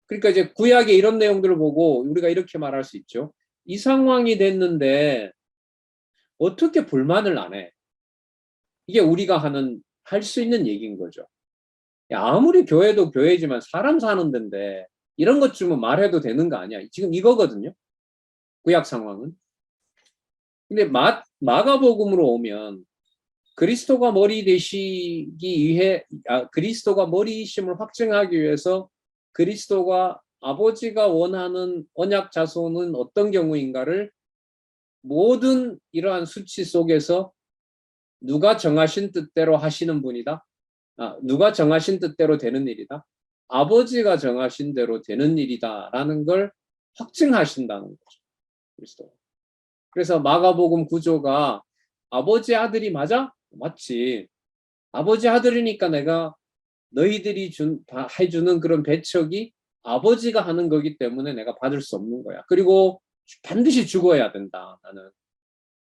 그러니까 이제 구약의 이런 내용들을 보고 우리가 이렇게 말할 수 있죠. 이 상황이 됐는데 어떻게 불만을 안 해? 이게 우리가 할 수 있는 얘기인 거죠. 아무리 교회도 교회지만 사람 사는 데인데 이런 것 좀 말해도 되는 거 아니야? 지금 이거거든요. 구약 상황은. 근데 마가복음으로 오면 그리스도가 머리 되시기 위해 그리스도가 머리이심을 확증하기 위해서 그리스도가 아버지가 원하는 언약 자손은 어떤 경우인가를 모든 이러한 수치 속에서 누가 정하신 뜻대로 하시는 분이다. 누가 정하신 뜻대로 되는 일이다. 아버지가 정하신 대로 되는 일이다라는 걸 확증하신다는 거죠. 그리스도. 그래서 마가복음 구조가 아버지 아들이 맞아? 맞지. 아버지 아들이니까 내가 너희들이 해주는 그런 배척이 아버지가 하는 거기 때문에 내가 받을 수 없는 거야. 그리고 반드시 죽어야 된다. 나는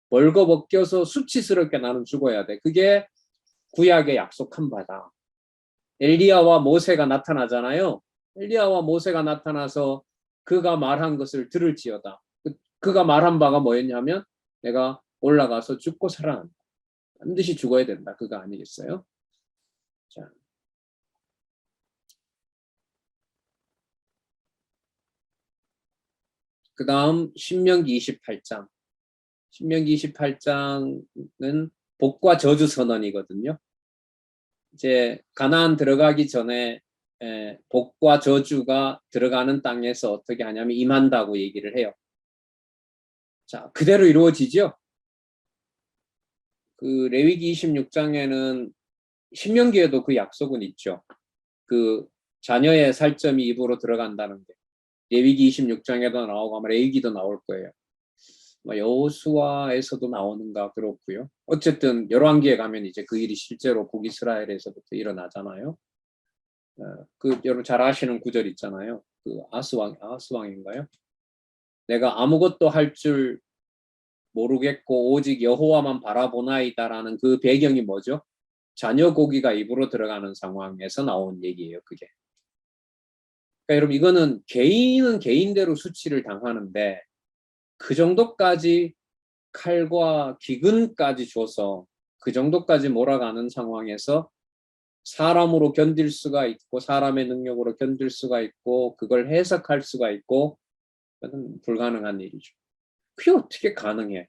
벌거벗겨서 수치스럽게 나는 죽어야 돼. 그게 구약의 약속한 바다. 엘리야와 모세가 나타나잖아요. 엘리야와 모세가 나타나서 그가 말한 것을 들을지어다. 그가 말한 바가 뭐였냐면 내가 올라가서 죽고 살아난다. 반드시 죽어야 된다. 그거 아니겠어요? 자, 그 다음 신명기 28장. 신명기 28장은 복과 저주 선언이거든요. 이제 가나안 들어가기 전에 복과 저주가 들어가는 땅에서 어떻게 하냐면 임한다고 얘기를 해요. 자, 그대로 이루어지죠. 그 레위기 26장에는 신명기에도 그 약속은 있죠. 그 자녀의 살점이 입으로 들어간다는 게 레위기 26장에도 나오고 아마 레위기도 나올 거예요. 여호수아에서도 나오는가 그렇고요. 어쨌든 열왕기에 가면 이제 그 일이 실제로 북이스라엘에서부터 일어나잖아요. 그 여러분 잘 아시는 구절 있잖아요. 그 아스왕인가요? 내가 아무것도 할 줄 모르겠고 오직 여호와만 바라보나이다라는 그 배경이 뭐죠? 자녀 고기가 입으로 들어가는 상황에서 나온 얘기예요. 그게. 그러니까 여러분 이거는 개인은 개인대로 수치를 당하는데 그 정도까지 칼과 기근까지 줘서 그 정도까지 몰아가는 상황에서 사람으로 견딜 수가 있고 사람의 능력으로 견딜 수가 있고 그걸 해석할 수가 있고 그건 불가능한 일이죠. 그게 어떻게 가능해?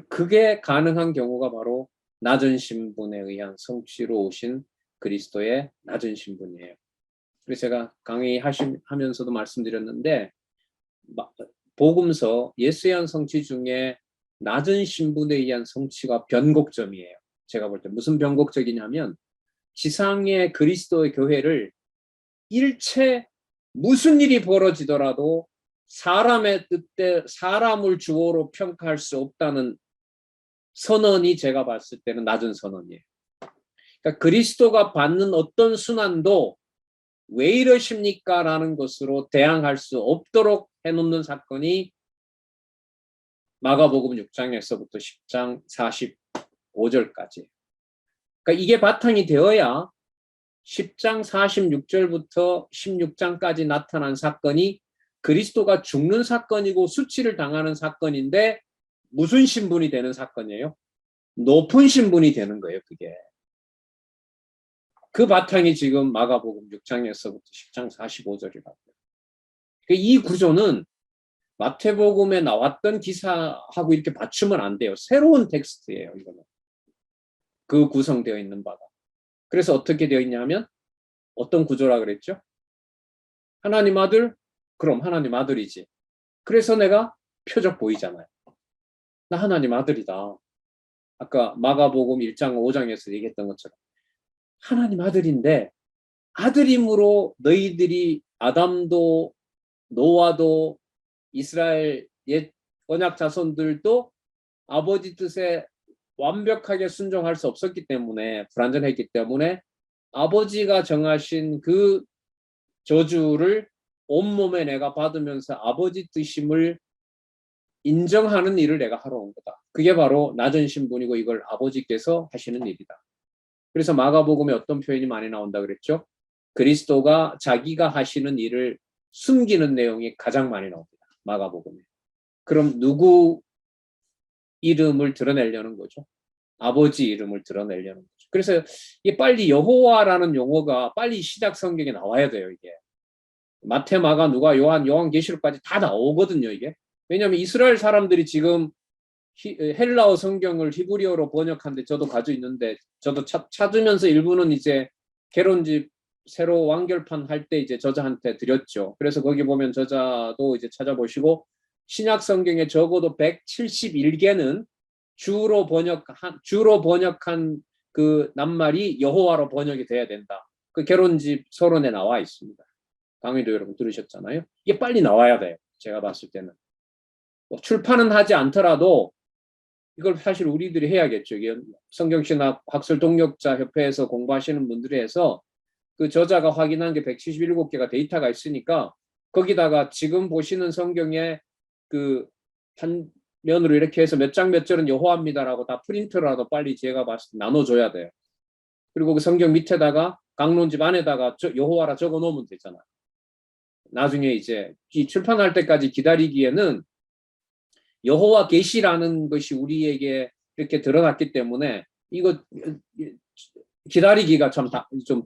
그게 가능한 경우가 바로 낮은 신분에 의한 성취로 오신 그리스도의 낮은 신분이에요. 그래서 제가 강의하면서도 말씀드렸는데 복음서 예수에 의한 성취 중에 낮은 신분에 의한 성취가 변곡점이에요. 제가 볼 때 무슨 변곡적이냐면 지상의 그리스도의 교회를 일체 무슨 일이 벌어지더라도 사람의 뜻대 사람을 주어로 평가할 수 없다는 선언이 제가 봤을 때는 낮은 선언이에요. 그러니까 그리스도가 받는 어떤 순환도 왜 이러십니까? 라는 것으로 대항할 수 없도록 해놓는 사건이 마가복음 6장에서부터 10장 45절까지. 그러니까 이게 바탕이 되어야 10장 46절부터 16장까지 나타난 사건이 그리스도가 죽는 사건이고 수치를 당하는 사건인데 무슨 신분이 되는 사건이에요? 높은 신분이 되는 거예요. 그게. 그 바탕이 지금 마가복음 6장에서부터 10장 45절이라고요. 이 구조는 마태복음에 나왔던 기사하고 이렇게 맞추면 안 돼요. 새로운 텍스트예요. 이거는. 그 구성되어 있는 바가. 그래서 어떻게 되어 있냐면 어떤 구조라 그랬죠? 하나님 아들? 그럼 하나님 아들이지. 그래서 내가 표적 보이잖아요. 나 하나님 아들이다. 아까 마가복음 1장 5장에서 얘기했던 것처럼 하나님 아들인데 아들임으로 너희들이 아담도 노아도 이스라엘 옛 언약 자손들도 아버지 뜻에 완벽하게 순종할 수 없었기 때문에 불완전했기 때문에 아버지가 정하신 그 저주를 온몸에 내가 받으면서 아버지 뜻임을 인정하는 일을 내가 하러 온 거다. 그게 바로 낮은 신분이고 이걸 아버지께서 하시는 일이다. 그래서 마가복음에 어떤 표현이 많이 나온다 그랬죠? 그리스도가 자기가 하시는 일을 숨기는 내용이 가장 많이 나옵니다. 마가복음에. 그럼 누구 이름을 드러내려는 거죠? 아버지 이름을 드러내려는 거죠. 그래서 이게 빨리 여호와라는 용어가 빨리 시작 성경에 나와야 돼요, 이게. 마태, 마가, 누가, 요한, 요한계시록까지 다 나오거든요, 이게. 왜냐하면 이스라엘 사람들이 지금 헬라어 성경을 히브리어로 번역한데 저도 가지고 있는데 저도 찾으면서 일부는 이제 개론집 새로 완결판 할 때 이제 저자한테 드렸죠. 그래서 거기 보면 저자도 이제 찾아보시고 신약 성경에 적어도 171개는 주로 번역한 그 낱말이 여호와로 번역이 돼야 된다. 그 개론집 서론에 나와 있습니다. 강의도 여러분 들으셨잖아요. 이게 빨리 나와야 돼요. 제가 봤을 때는. 뭐 출판은 하지 않더라도 이걸 사실 우리들이 해야겠죠. 이게 성경신학 학술 동역자 협회에서 공부하시는 분들이 해서 그 저자가 확인한 게 177개가 데이터가 있으니까 거기다가 지금 보시는 성경에 그 한 면으로 이렇게 해서 몇 장 몇 절은 여호와입니다라고 다 프린트라도 빨리 제가 봤을 때 나눠줘야 돼요. 그리고 그 성경 밑에다가 강론집 안에다가 여호와라 적어 놓으면 되잖아요. 나중에 이제 이 출판할 때까지 기다리기에는 여호와 계시라는 것이 우리에게 이렇게 드러났기 때문에 이거 기다리기가 좀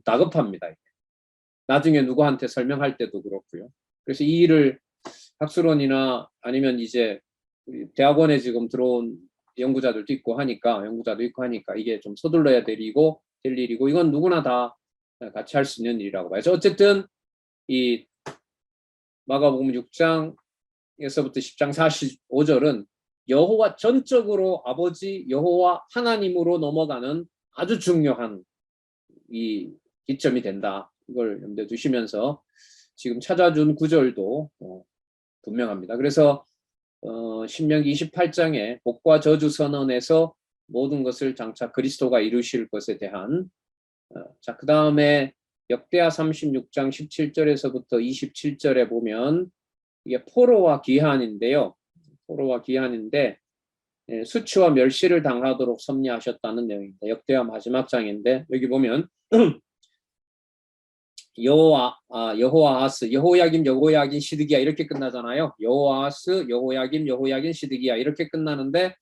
다급합니다. 나중에 누구한테 설명할 때도 그렇고요. 그래서 이 일을 학술원이나 아니면 이제 대학원에 지금 들어온 연구자들도 있고 하니까 이게 좀 서둘러야 될 일이고 이건 누구나 다 같이 할 수 있는 일이라고 봐야죠. 어쨌든 이 마가복음 6장에서부터 10장 45절은 여호와 전적으로 아버지 여호와 하나님으로 넘어가는 아주 중요한 이 기점이 된다. 이걸 염두에 두시면서 지금 찾아준 구절도 분명합니다. 그래서 신명기 28장에 복과 저주 선언에서 모든 것을 장차 그리스도가 이루실 것에 대한 자, 그 다음에 역대하 36장 17절에서부터 27절에 보면 이게 포로와 귀환인데요. 포로와 귀환인데 수치와 멸시를 당하도록 섭리하셨다는 내용입니다. 역대하 마지막 장인데 여기 보면 여호아하스, 여호야김, 시드기야 이렇게 끝나잖아요. 여호아하스, 여호야김, 시드기야 이렇게 끝나는데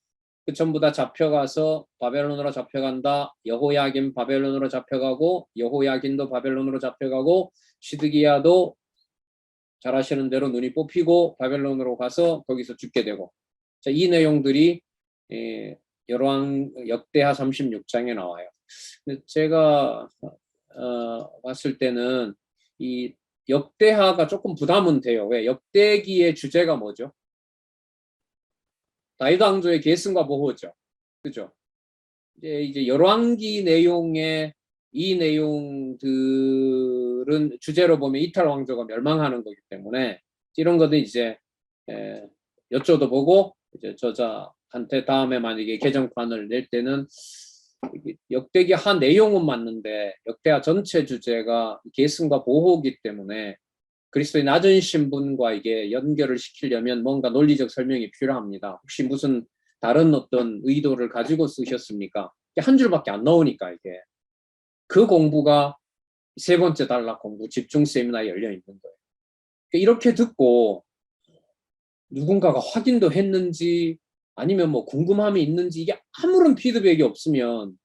그 전부 다 잡혀가서 바벨론으로 잡혀간다. 여호야김 바벨론으로 잡혀가고 여호야김도 바벨론으로 잡혀가고 시드기야도 잘 아시는 대로 눈이 뽑히고 바벨론으로 가서 거기서 죽게 되고 자, 이 내용들이 역대하 36장에 나와요. 근데 제가 봤을 때는 이 역대하가 조금 부담은 돼요. 왜? 역대기의 주제가 뭐죠? 다윗 왕조의 계승과 보호죠. 그죠? 이제 열왕기 내용의 이 내용들은 주제로 보면 이탈 왕조가 멸망하는 거기 때문에 이런 것도 이제 여쭤도 보고 이제 저자한테 다음에 만약에 개정판을 낼 때는 역대기 한 내용은 맞는데 역대하 전체 주제가 계승과 보호이기 때문에 그리스도의 낮은 신분과 이게 연결을 시키려면 뭔가 논리적 설명이 필요합니다. 혹시 무슨 다른 어떤 의도를 가지고 쓰셨습니까? 한 줄밖에 안 나오니까 이게 그 공부가 세 번째 단락 공부 집중 세미나에 열려 있는 거예요. 이렇게 듣고 누군가가 확인도 했는지 아니면 뭐 궁금함이 있는지 이게 아무런 피드백이 없으면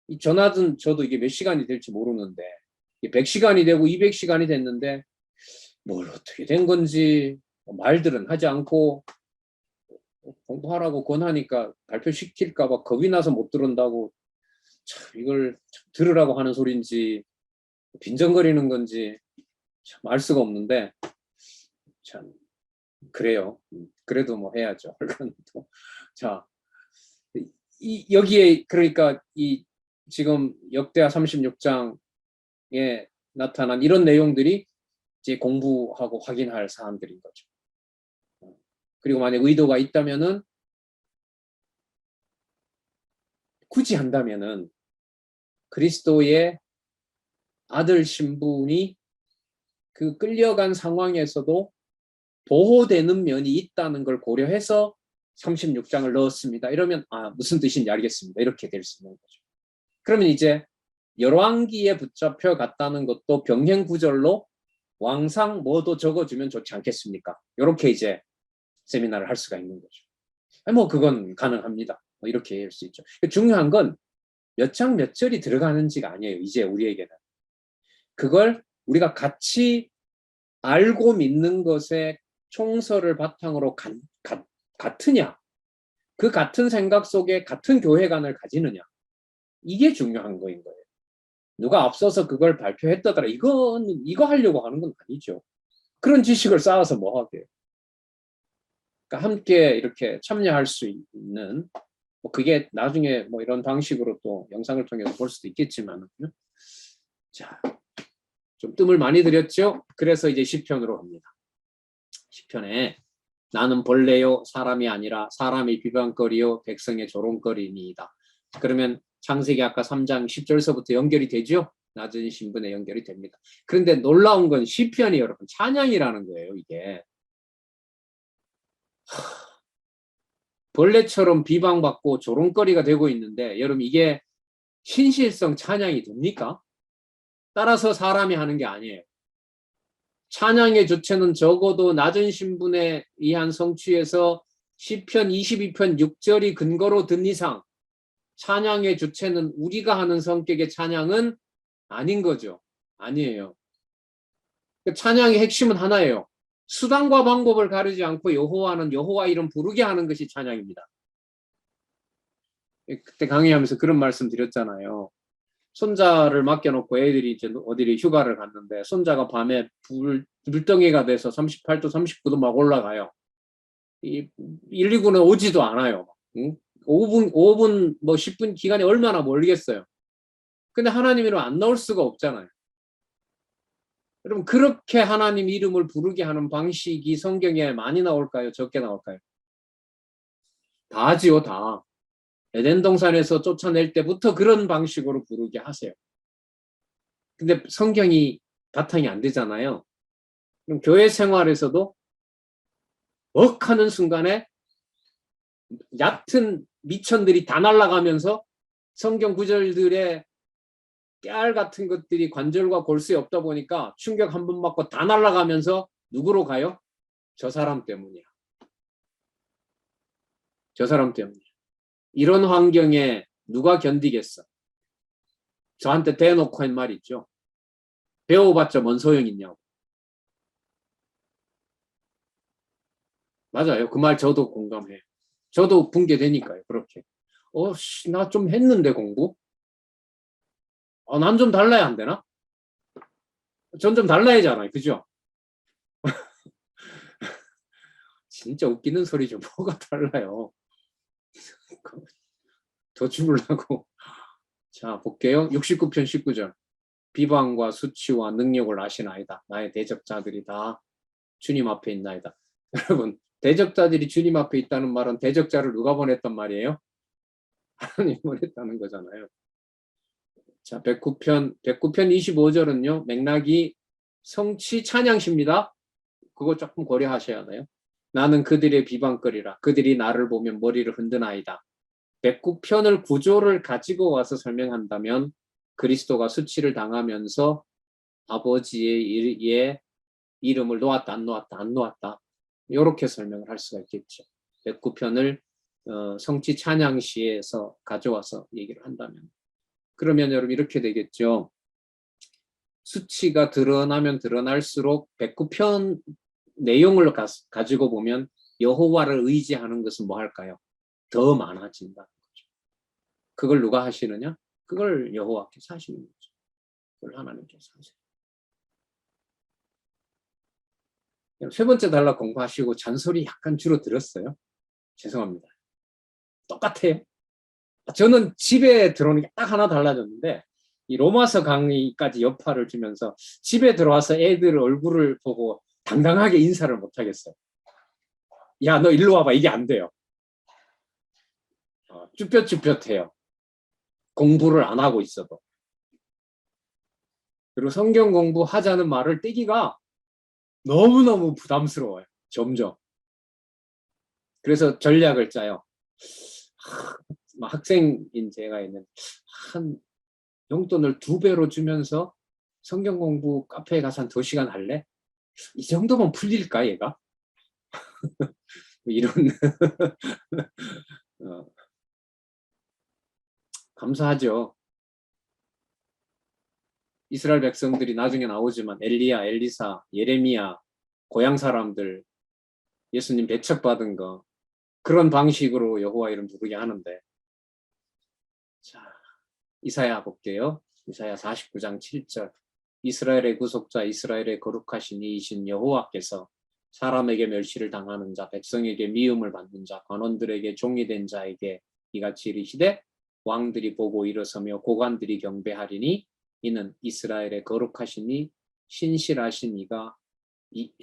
이 전화든 저도 이게 몇 시간이 될지 모르는데 100시간이 되고 200시간이 됐는데 뭘 어떻게 된 건지 말들은 하지 않고 공부하라고 권하니까 발표시킬까 봐 겁이 나서 못 들은다고 참 이걸 들으라고 하는 소리인지 빈정거리는 건지 참 알 수가 없는데 참 그래요. 그래도 뭐 해야죠. 자, 여기에 그러니까 이 지금 역대하 36장에 나타난 이런 내용들이 이제 공부하고 확인할 사안들인 거죠. 그리고 만약 의도가 있다면은 굳이 한다면은 그리스도의 아들 신분이 그 끌려간 상황에서도 보호되는 면이 있다는 걸 고려해서 36장을 넣었습니다. 이러면 무슨 뜻인지 알겠습니다. 이렇게 될 수 있는 거죠. 그러면 이제 열왕기에 붙잡혀 갔다는 것도 병행 구절로 왕상 뭐도 적어주면 좋지 않겠습니까? 이렇게 이제 세미나를 할 수가 있는 거죠. 뭐 그건 가능합니다. 뭐 이렇게 할 수 있죠. 중요한 건 몇 장 몇 절이 들어가는지가 아니에요. 이제 우리에게는. 그걸 우리가 같이 알고 믿는 것의 총서를 바탕으로 같으냐? 그 같은 생각 속에 같은 교회관을 가지느냐? 이게 중요한 거인 거예요. 누가 앞서서 그걸 발표했다더라. 이거 하려고 하는 건 아니죠. 그런 지식을 쌓아서 뭐 하게요? 그러니까 함께 이렇게 참여할 수 있는, 뭐 그게 나중에 뭐 이런 방식으로 또 영상을 통해서 볼 수도 있겠지만, 자, 좀 뜸을 많이 들였죠? 그래서 이제 시편으로 갑니다. 시편에 나는 벌레요 사람이 아니라 사람이 비방거리요 백성의 조롱거리니이다. 그러면 창세기 아까 3장 10절서부터 연결이 되죠? 낮은 신분에 연결이 됩니다. 그런데 놀라운 건 시편이 여러분 찬양이라는 거예요. 이게 벌레처럼 비방받고 조롱거리가 되고 있는데 여러분 이게 신실성 찬양이 됩니까? 따라서 사람이 하는 게 아니에요. 찬양의 주체는 적어도 낮은 신분에 의한 성취에서 시편 22편 6절이 근거로 든 이상 찬양의 주체는 우리가 하는 성격의 찬양은 아닌 거죠. 아니에요. 찬양의 핵심은 하나예요. 수단과 방법을 가리지 않고 여호와는 여호와 이름 부르게 하는 것이 찬양입니다. 그때 강의하면서 그런 말씀 드렸잖아요. 손자를 맡겨놓고 애들이 이제 어디를 휴가를 갔는데 손자가 밤에 불덩이가 돼서 38도, 39도 막 올라가요. 119는 오지도 않아요. 응? 5분, 뭐 10분 기간이 얼마나 멀겠어요. 근데 하나님 이름 안 나올 수가 없잖아요. 여러분 그렇게 하나님 이름을 부르게 하는 방식이 성경에 많이 나올까요? 적게 나올까요? 다지요, 다. 에덴 동산에서 쫓아낼 때부터 그런 방식으로 부르게 하세요. 근데 성경이 바탕이 안 되잖아요. 그럼 교회 생활에서도 하는 순간에 얕은 미천들이 다 날아가면서 성경 구절들의 깨알 같은 것들이 관절과 골수에 없다 보니까 충격 한 번 맞고 다 날아가면서 누구로 가요? 저 사람 때문이야. 저 사람 때문이야. 이런 환경에 누가 견디겠어? 저한테 대놓고 한 말 있죠. 배워봤자 뭔 소용 있냐고. 맞아요. 그 말 저도 공감해요. 저도 붕괴되니까요. 그렇게. 나 좀 했는데 공부? 난 좀 달라야 안 되나? 전 좀 달라야잖아요. 그죠? 진짜 웃기는 소리죠. 뭐가 달라요? 더 죽으려고. 자, 볼게요. 69편 19절. 비방과 수치와 능력을 아시나이다. 나의 대적자들이 다 주님 앞에 있나이다. 여러분, 대적자들이 주님 앞에 있다는 말은 대적자를 누가 보냈단 말이에요? 하나님 보냈다는 거잖아요. 자, 109편 25절은요. 맥락이 성취 찬양시입니다. 그거 조금 고려하셔야 하나요? 나는 그들의 비방거리라. 그들이 나를 보면 머리를 흔드나이다. 109편을 구조를 가지고 와서 설명한다면 그리스도가 수치를 당하면서 아버지의 이름을 놓았다, 안 놓았다, 안 놓았다. 이렇게 설명을 할 수가 있겠죠. 109편을 성취 찬양시에서 가져와서 얘기를 한다면. 그러면 여러분 이렇게 되겠죠. 수치가 드러나면 드러날수록 109편 내용을 가지고 보면 여호와를 의지하는 것은 뭐 할까요? 더 많아진다는 거죠. 그걸 누가 하시느냐? 그걸 여호와께서 하시는 거죠. 그걸 하나님께서 하세요. 세 번째 단락 공부하시고 잔소리 약간 줄어들었어요. 죄송합니다. 똑같아요. 저는 집에 들어오는 게 딱 하나 달라졌는데 이 로마서 강의까지 여파를 주면서 집에 들어와서 애들 얼굴을 보고 당당하게 인사를 못 하겠어요. 야, 너 일로 와봐. 이게 안 돼요. 쭈뼛쭈뼛해요. 공부를 안 하고 있어도. 그리고 성경 공부하자는 말을 떼기가 너무너무 부담스러워요. 점점. 그래서 전략을 짜요. 학생인 제가 있는 한 용돈을 2배로 주면서 성경 공부 카페에 가서 한 2시간 할래? 이 정도면 풀릴까 얘가? 이런 감사하죠. 이스라엘 백성들이 나중에 나오지만 엘리야, 엘리사, 예레미야, 고향 사람들 예수님 배척받은 거 그런 방식으로 여호와 이름 부르게 하는데 자 이사야 볼게요. 이사야 49장 7절 이스라엘의 구속자 이스라엘의 거룩하신 이이신 여호와께서 사람에게 멸시를 당하는 자 백성에게 미움을 받는 자 관원들에게 종이 된 자에게 이같이 이르시되 왕들이 보고 일어서며 고관들이 경배하리니 이는 이스라엘의 거룩하시니 신실하신 이가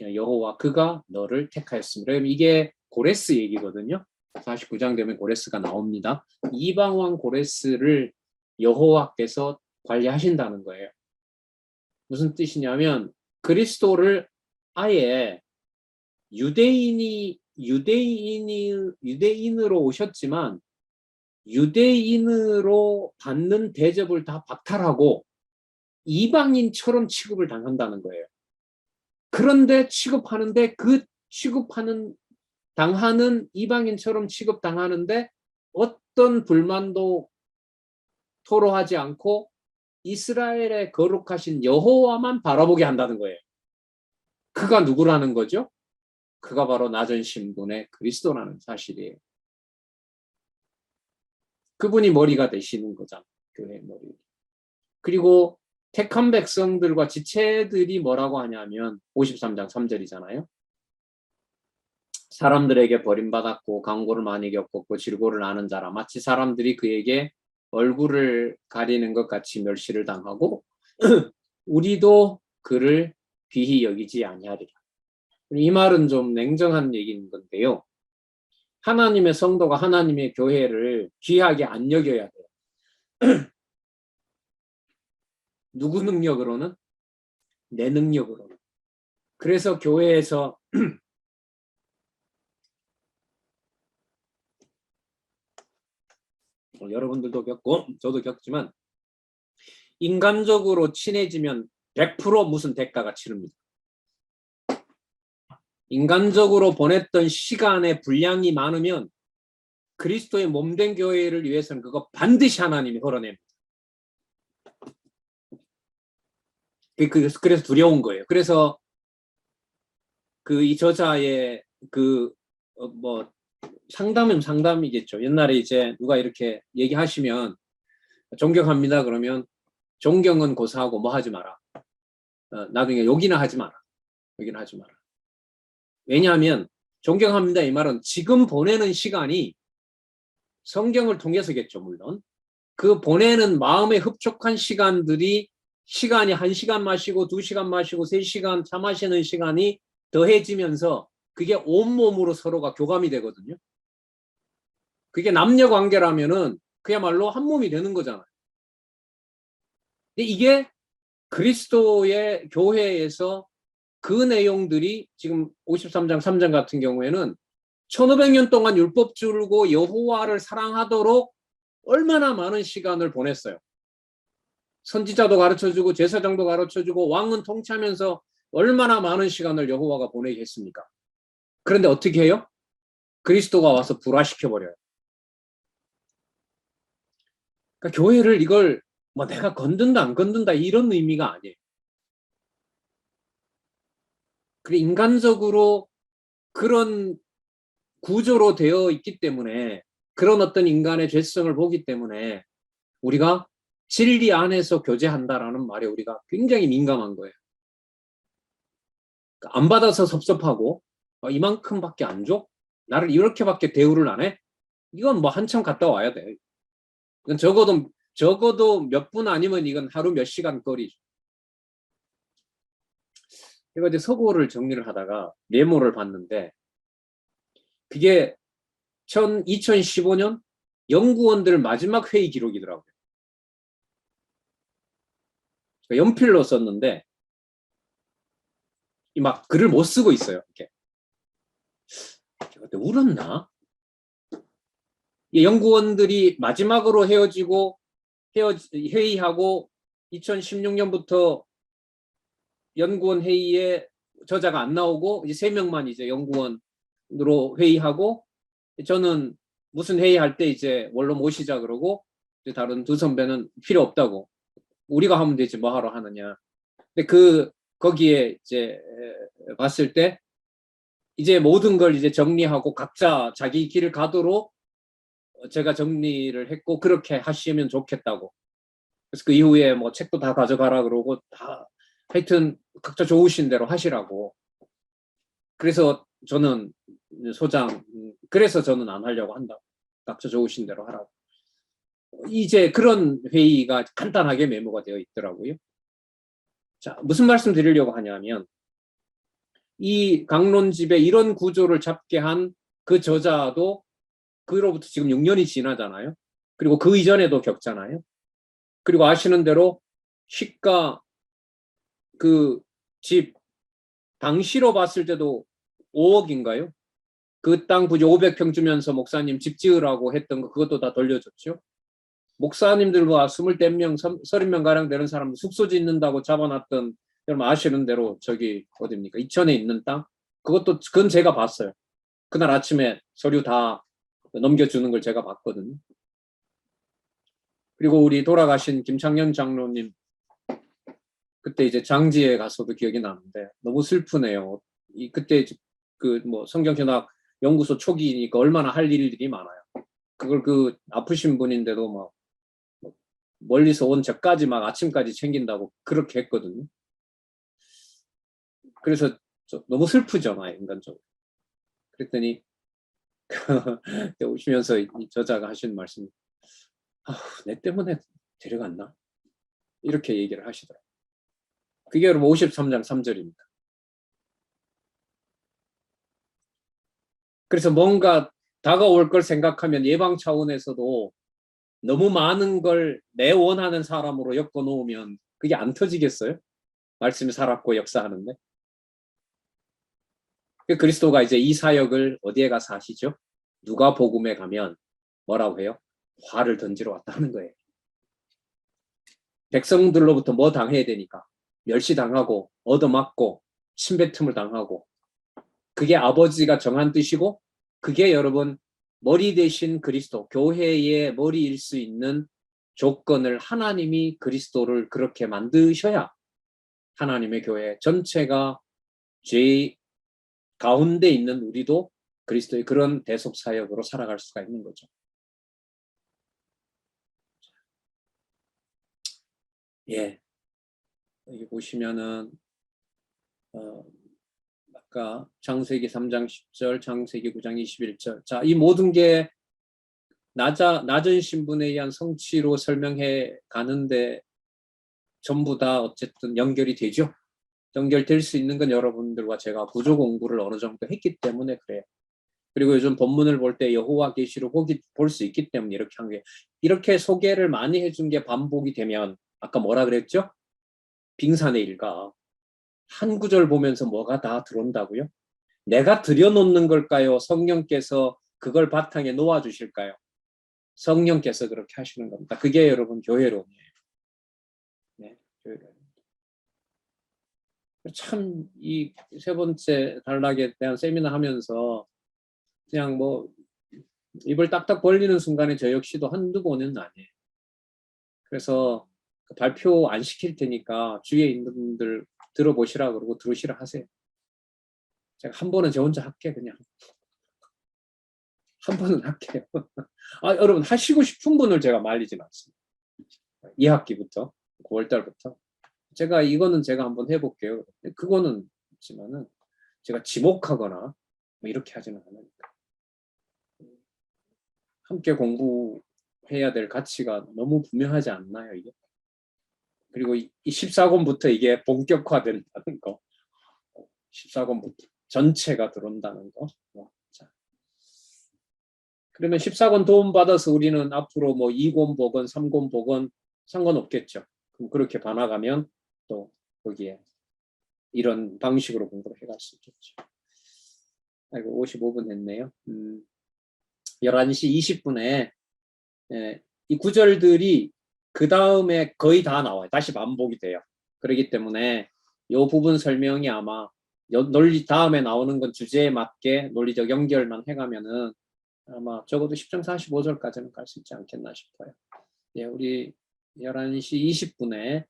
여호와 그가 너를 택하였습니다. 이게 고레스 얘기거든요. 49장 되면 고레스가 나옵니다. 이방왕 고레스를 여호와께서 관리하신다는 거예요. 무슨 뜻이냐면 그리스도를 아예 유대인으로 오셨지만 유대인으로 받는 대접을 다 박탈하고 이방인처럼 취급을 당한다는 거예요. 그런데 취급하는데 그 당하는 이방인처럼 취급당하는데 어떤 불만도 토로하지 않고 이스라엘의 거룩하신 여호와만 바라보게 한다는 거예요. 그가 누구라는 거죠? 그가 바로 낮은 신분의 그리스도라는 사실이에요. 그분이 머리가 되시는 거잖아요. 교회 머리. 그리고 택한 백성들과 지체들이 뭐라고 하냐면 53장 3절이잖아요. 사람들에게 버림받았고 강고를 많이 겪었고 질고를 아는 자라 마치 사람들이 그에게 얼굴을 가리는 것 같이 멸시를 당하고 우리도 그를 귀히 여기지 아니하리라. 이 말은 좀 냉정한 얘기인 건데요. 하나님의 성도가 하나님의 교회를 귀하게 안 여겨야 돼요. 누구 능력으로는? 내 능력으로는. 그래서 교회에서 여러분들도 겪고 저도 겪지만 인간적으로 친해지면 100% 무슨 대가가 치릅니다. 인간적으로 보냈던 시간의 분량이 많으면 그리스도의 몸된 교회를 위해서는 그거 반드시 하나님이 헐어냅니다. 그래서 두려운 거예요. 그래서 이 저자의 상담이겠죠. 옛날에 이제 누가 이렇게 얘기하시면 존경합니다. 그러면 존경은 고사하고 뭐 하지 마라. 나중에 욕이나 하지 마라. 욕이나 하지 마라. 왜냐하면 존경합니다. 이 말은 지금 보내는 시간이 성경을 통해서겠죠. 물론. 그 보내는 마음에 흡족한 시간이 1시간 마시고 2시간 마시고 3시간 차 마시는 시간이 더해지면서 그게 온몸으로 서로가 교감이 되거든요. 그게 남녀 관계라면은 그야말로 한 몸이 되는 거잖아요. 근데 이게 그리스도의 교회에서 그 내용들이 지금 53장 3장 같은 경우에는 1500년 동안 율법 줄고 여호와를 사랑하도록 얼마나 많은 시간을 보냈어요. 선지자도 가르쳐주고 제사장도 가르쳐주고 왕은 통치하면서 얼마나 많은 시간을 여호와가 보내게 했습니까? 그런데 어떻게 해요? 그리스도가 와서 불화시켜버려요. 그러니까 교회를 이걸 뭐 내가 건든다 안 건든다 이런 의미가 아니에요. 그래 인간적으로 그런 구조로 되어 있기 때문에 그런 어떤 인간의 죄성을 보기 때문에 우리가 진리 안에서 교제한다라는 말에 우리가 굉장히 민감한 거예요. 안 받아서 섭섭하고 이만큼밖에 안 줘? 나를 이렇게밖에 대우를 안 해? 이건 뭐 한참 갔다 와야 돼. 이건 적어도 몇 분 아니면 이건 하루 몇 시간 거리죠. 제가 이제 서고를 정리를 하다가 메모를 봤는데 그게 2015년 연구원들 마지막 회의 기록이더라고요. 연필로 썼는데 막 글을 못 쓰고 있어요. 이렇게. 제가 그때 울었나? 이 연구원들이 마지막으로 회의하고 2016년부터 연구원 회의에 저자가 안 나오고 이제 3명만 이제 연구원으로 회의하고, 저는 무슨 회의할 때 이제 원로 모시자 그러고, 이제 다른 두 선배는 필요 없다고, 우리가 하면 되지 뭐 하러 하느냐. 근데 거기에 이제 봤을 때 이제 모든 걸 이제 정리하고 각자 자기 길을 가도록 제가 정리를 했고, 그렇게 하시면 좋겠다고. 그래서 그 이후에 뭐 책도 다 가져가라 그러고, 다 하여튼 각자 좋으신 대로 하시라고. 그래서 저는 그래서 저는 안 하려고 한다. 각자 좋으신 대로 하라고. 이제 그런 회의가 간단하게 메모가 되어 있더라고요. 자, 무슨 말씀 드리려고 하냐면, 이 강론집에 이런 구조를 잡게 한 그 저자도 그로부터 지금 6년이 지나잖아요. 그리고 그 이전에도 겪잖아요. 그리고 아시는 대로 시가 그 집 당시로 봤을 때도 5억인가요? 그 땅 부지 500평 주면서 목사님 집 지으라고 했던 거, 그것도 다 돌려줬죠. 목사님들과 24명, 30명 가량 되는 사람들 숙소 짓는다고 잡아놨던, 여러분 아시는 대로 저기 어디입니까? 이천에 있는 땅? 그건 제가 봤어요. 그날 아침에 서류 다 넘겨주는 걸 제가 봤거든요. 그리고 우리 돌아가신 김창년 장로님, 그때 이제 장지에 가서도 기억이 나는데 너무 슬프네요. 그때 그 뭐 성경신학 연구소 초기니까 얼마나 할 일들이 많아요. 그걸 그 아프신 분인데도 막 멀리서 온 저까지 막 아침까지 챙긴다고 그렇게 했거든요. 그래서 너무 슬프죠, 인간적으로. 그랬더니 오시면서 이 저자가 하신 말씀, 내 때문에 데려갔나? 이렇게 얘기를 하시더라고요. 그게 여러분 53장 3절입니다. 그래서 뭔가 다가올 걸 생각하면 예방 차원에서도 너무 많은 걸 내 원하는 사람으로 엮어놓으면 그게 안 터지겠어요? 말씀이 살았고 역사하는데. 그리스도가 이제 이 사역을 어디에 가서 하시죠? 누가복음에 가면 뭐라고 해요? 화를 던지러 왔다 하는 거예요. 백성들로부터 뭐 당해야 되니까 멸시당하고 얻어맞고 침뱉음을 당하고, 그게 아버지가 정한 뜻이고, 그게 여러분 머리 대신 그리스도, 교회의 머리일 수 있는 조건을 하나님이 그리스도를 그렇게 만드셔야 하나님의 교회 전체가 죄 가운데 있는 우리도 그리스도의 그런 대속 사역으로 살아갈 수가 있는 거죠. 예, 여기 보시면은 아까 창세기 3장 10절, 창세기 9장 21절. 자, 이 모든 게 낮은 신분에 의한 성취로 설명해 가는데 전부 다 어쨌든 연결이 되죠. 연결될 수 있는 건 여러분들과 제가 구조 공부를 어느 정도 했기 때문에 그래요. 그리고 요즘 본문을 볼 때 여호와 계시록 볼 수 있기 때문에 이렇게 한 게, 이렇게 소개를 많이 해준 게 반복이 되면 아까 뭐라 그랬죠? 빙산의 일가. 한 구절 보면서 뭐가 다 들어온다고요? 내가 들여놓는 걸까요? 성령께서 그걸 바탕에 놓아주실까요? 성령께서 그렇게 하시는 겁니다. 그게 여러분 교회론이에요. 네, 교회론. 참 이 세 번째 단락에 대한 세미나 하면서 그냥 뭐 입을 딱딱 벌리는 순간에 저 역시도 한두 번은 아니에요. 그래서 발표 안 시킬 테니까 주위에 있는 분들 들어보시라 그러고 들으시라 하세요. 제가 한 번은 저 혼자 할게, 그냥. 한 번은 할게요. 여러분 하시고 싶은 분을 제가 말리진 않습니다. 2학기부터 9월달부터 이거는 제가 한번 해볼게요. 그거는 있지만은 제가 지목하거나 뭐 이렇게 하지는 않으니까. 함께 공부해야 될 가치가 너무 분명하지 않나요, 이게? 그리고 이 14권부터 이게 본격화된다는 거. 14권부터 전체가 들어온다는 거. 자. 그러면 14권 도움받아서 우리는 앞으로 뭐 2권 복원, 3권 복원 상관없겠죠. 그럼 그렇게 봐나가면 또 거기에 이런 방식으로 공부를 해갈 수 있겠죠. 아이고, 55분 했네요. 11시 20분에 이 구절들이 그 다음에 거의 다 나와요. 다시 반복이 돼요. 그렇기 때문에 이 부분 설명이 아마 논리 다음에 나오는 건 주제에 맞게 논리적 연결만 해가면은 아마 적어도 10장 45절까지는 갈 수 있지 않겠나 싶어요. 예, 우리 11시 20분에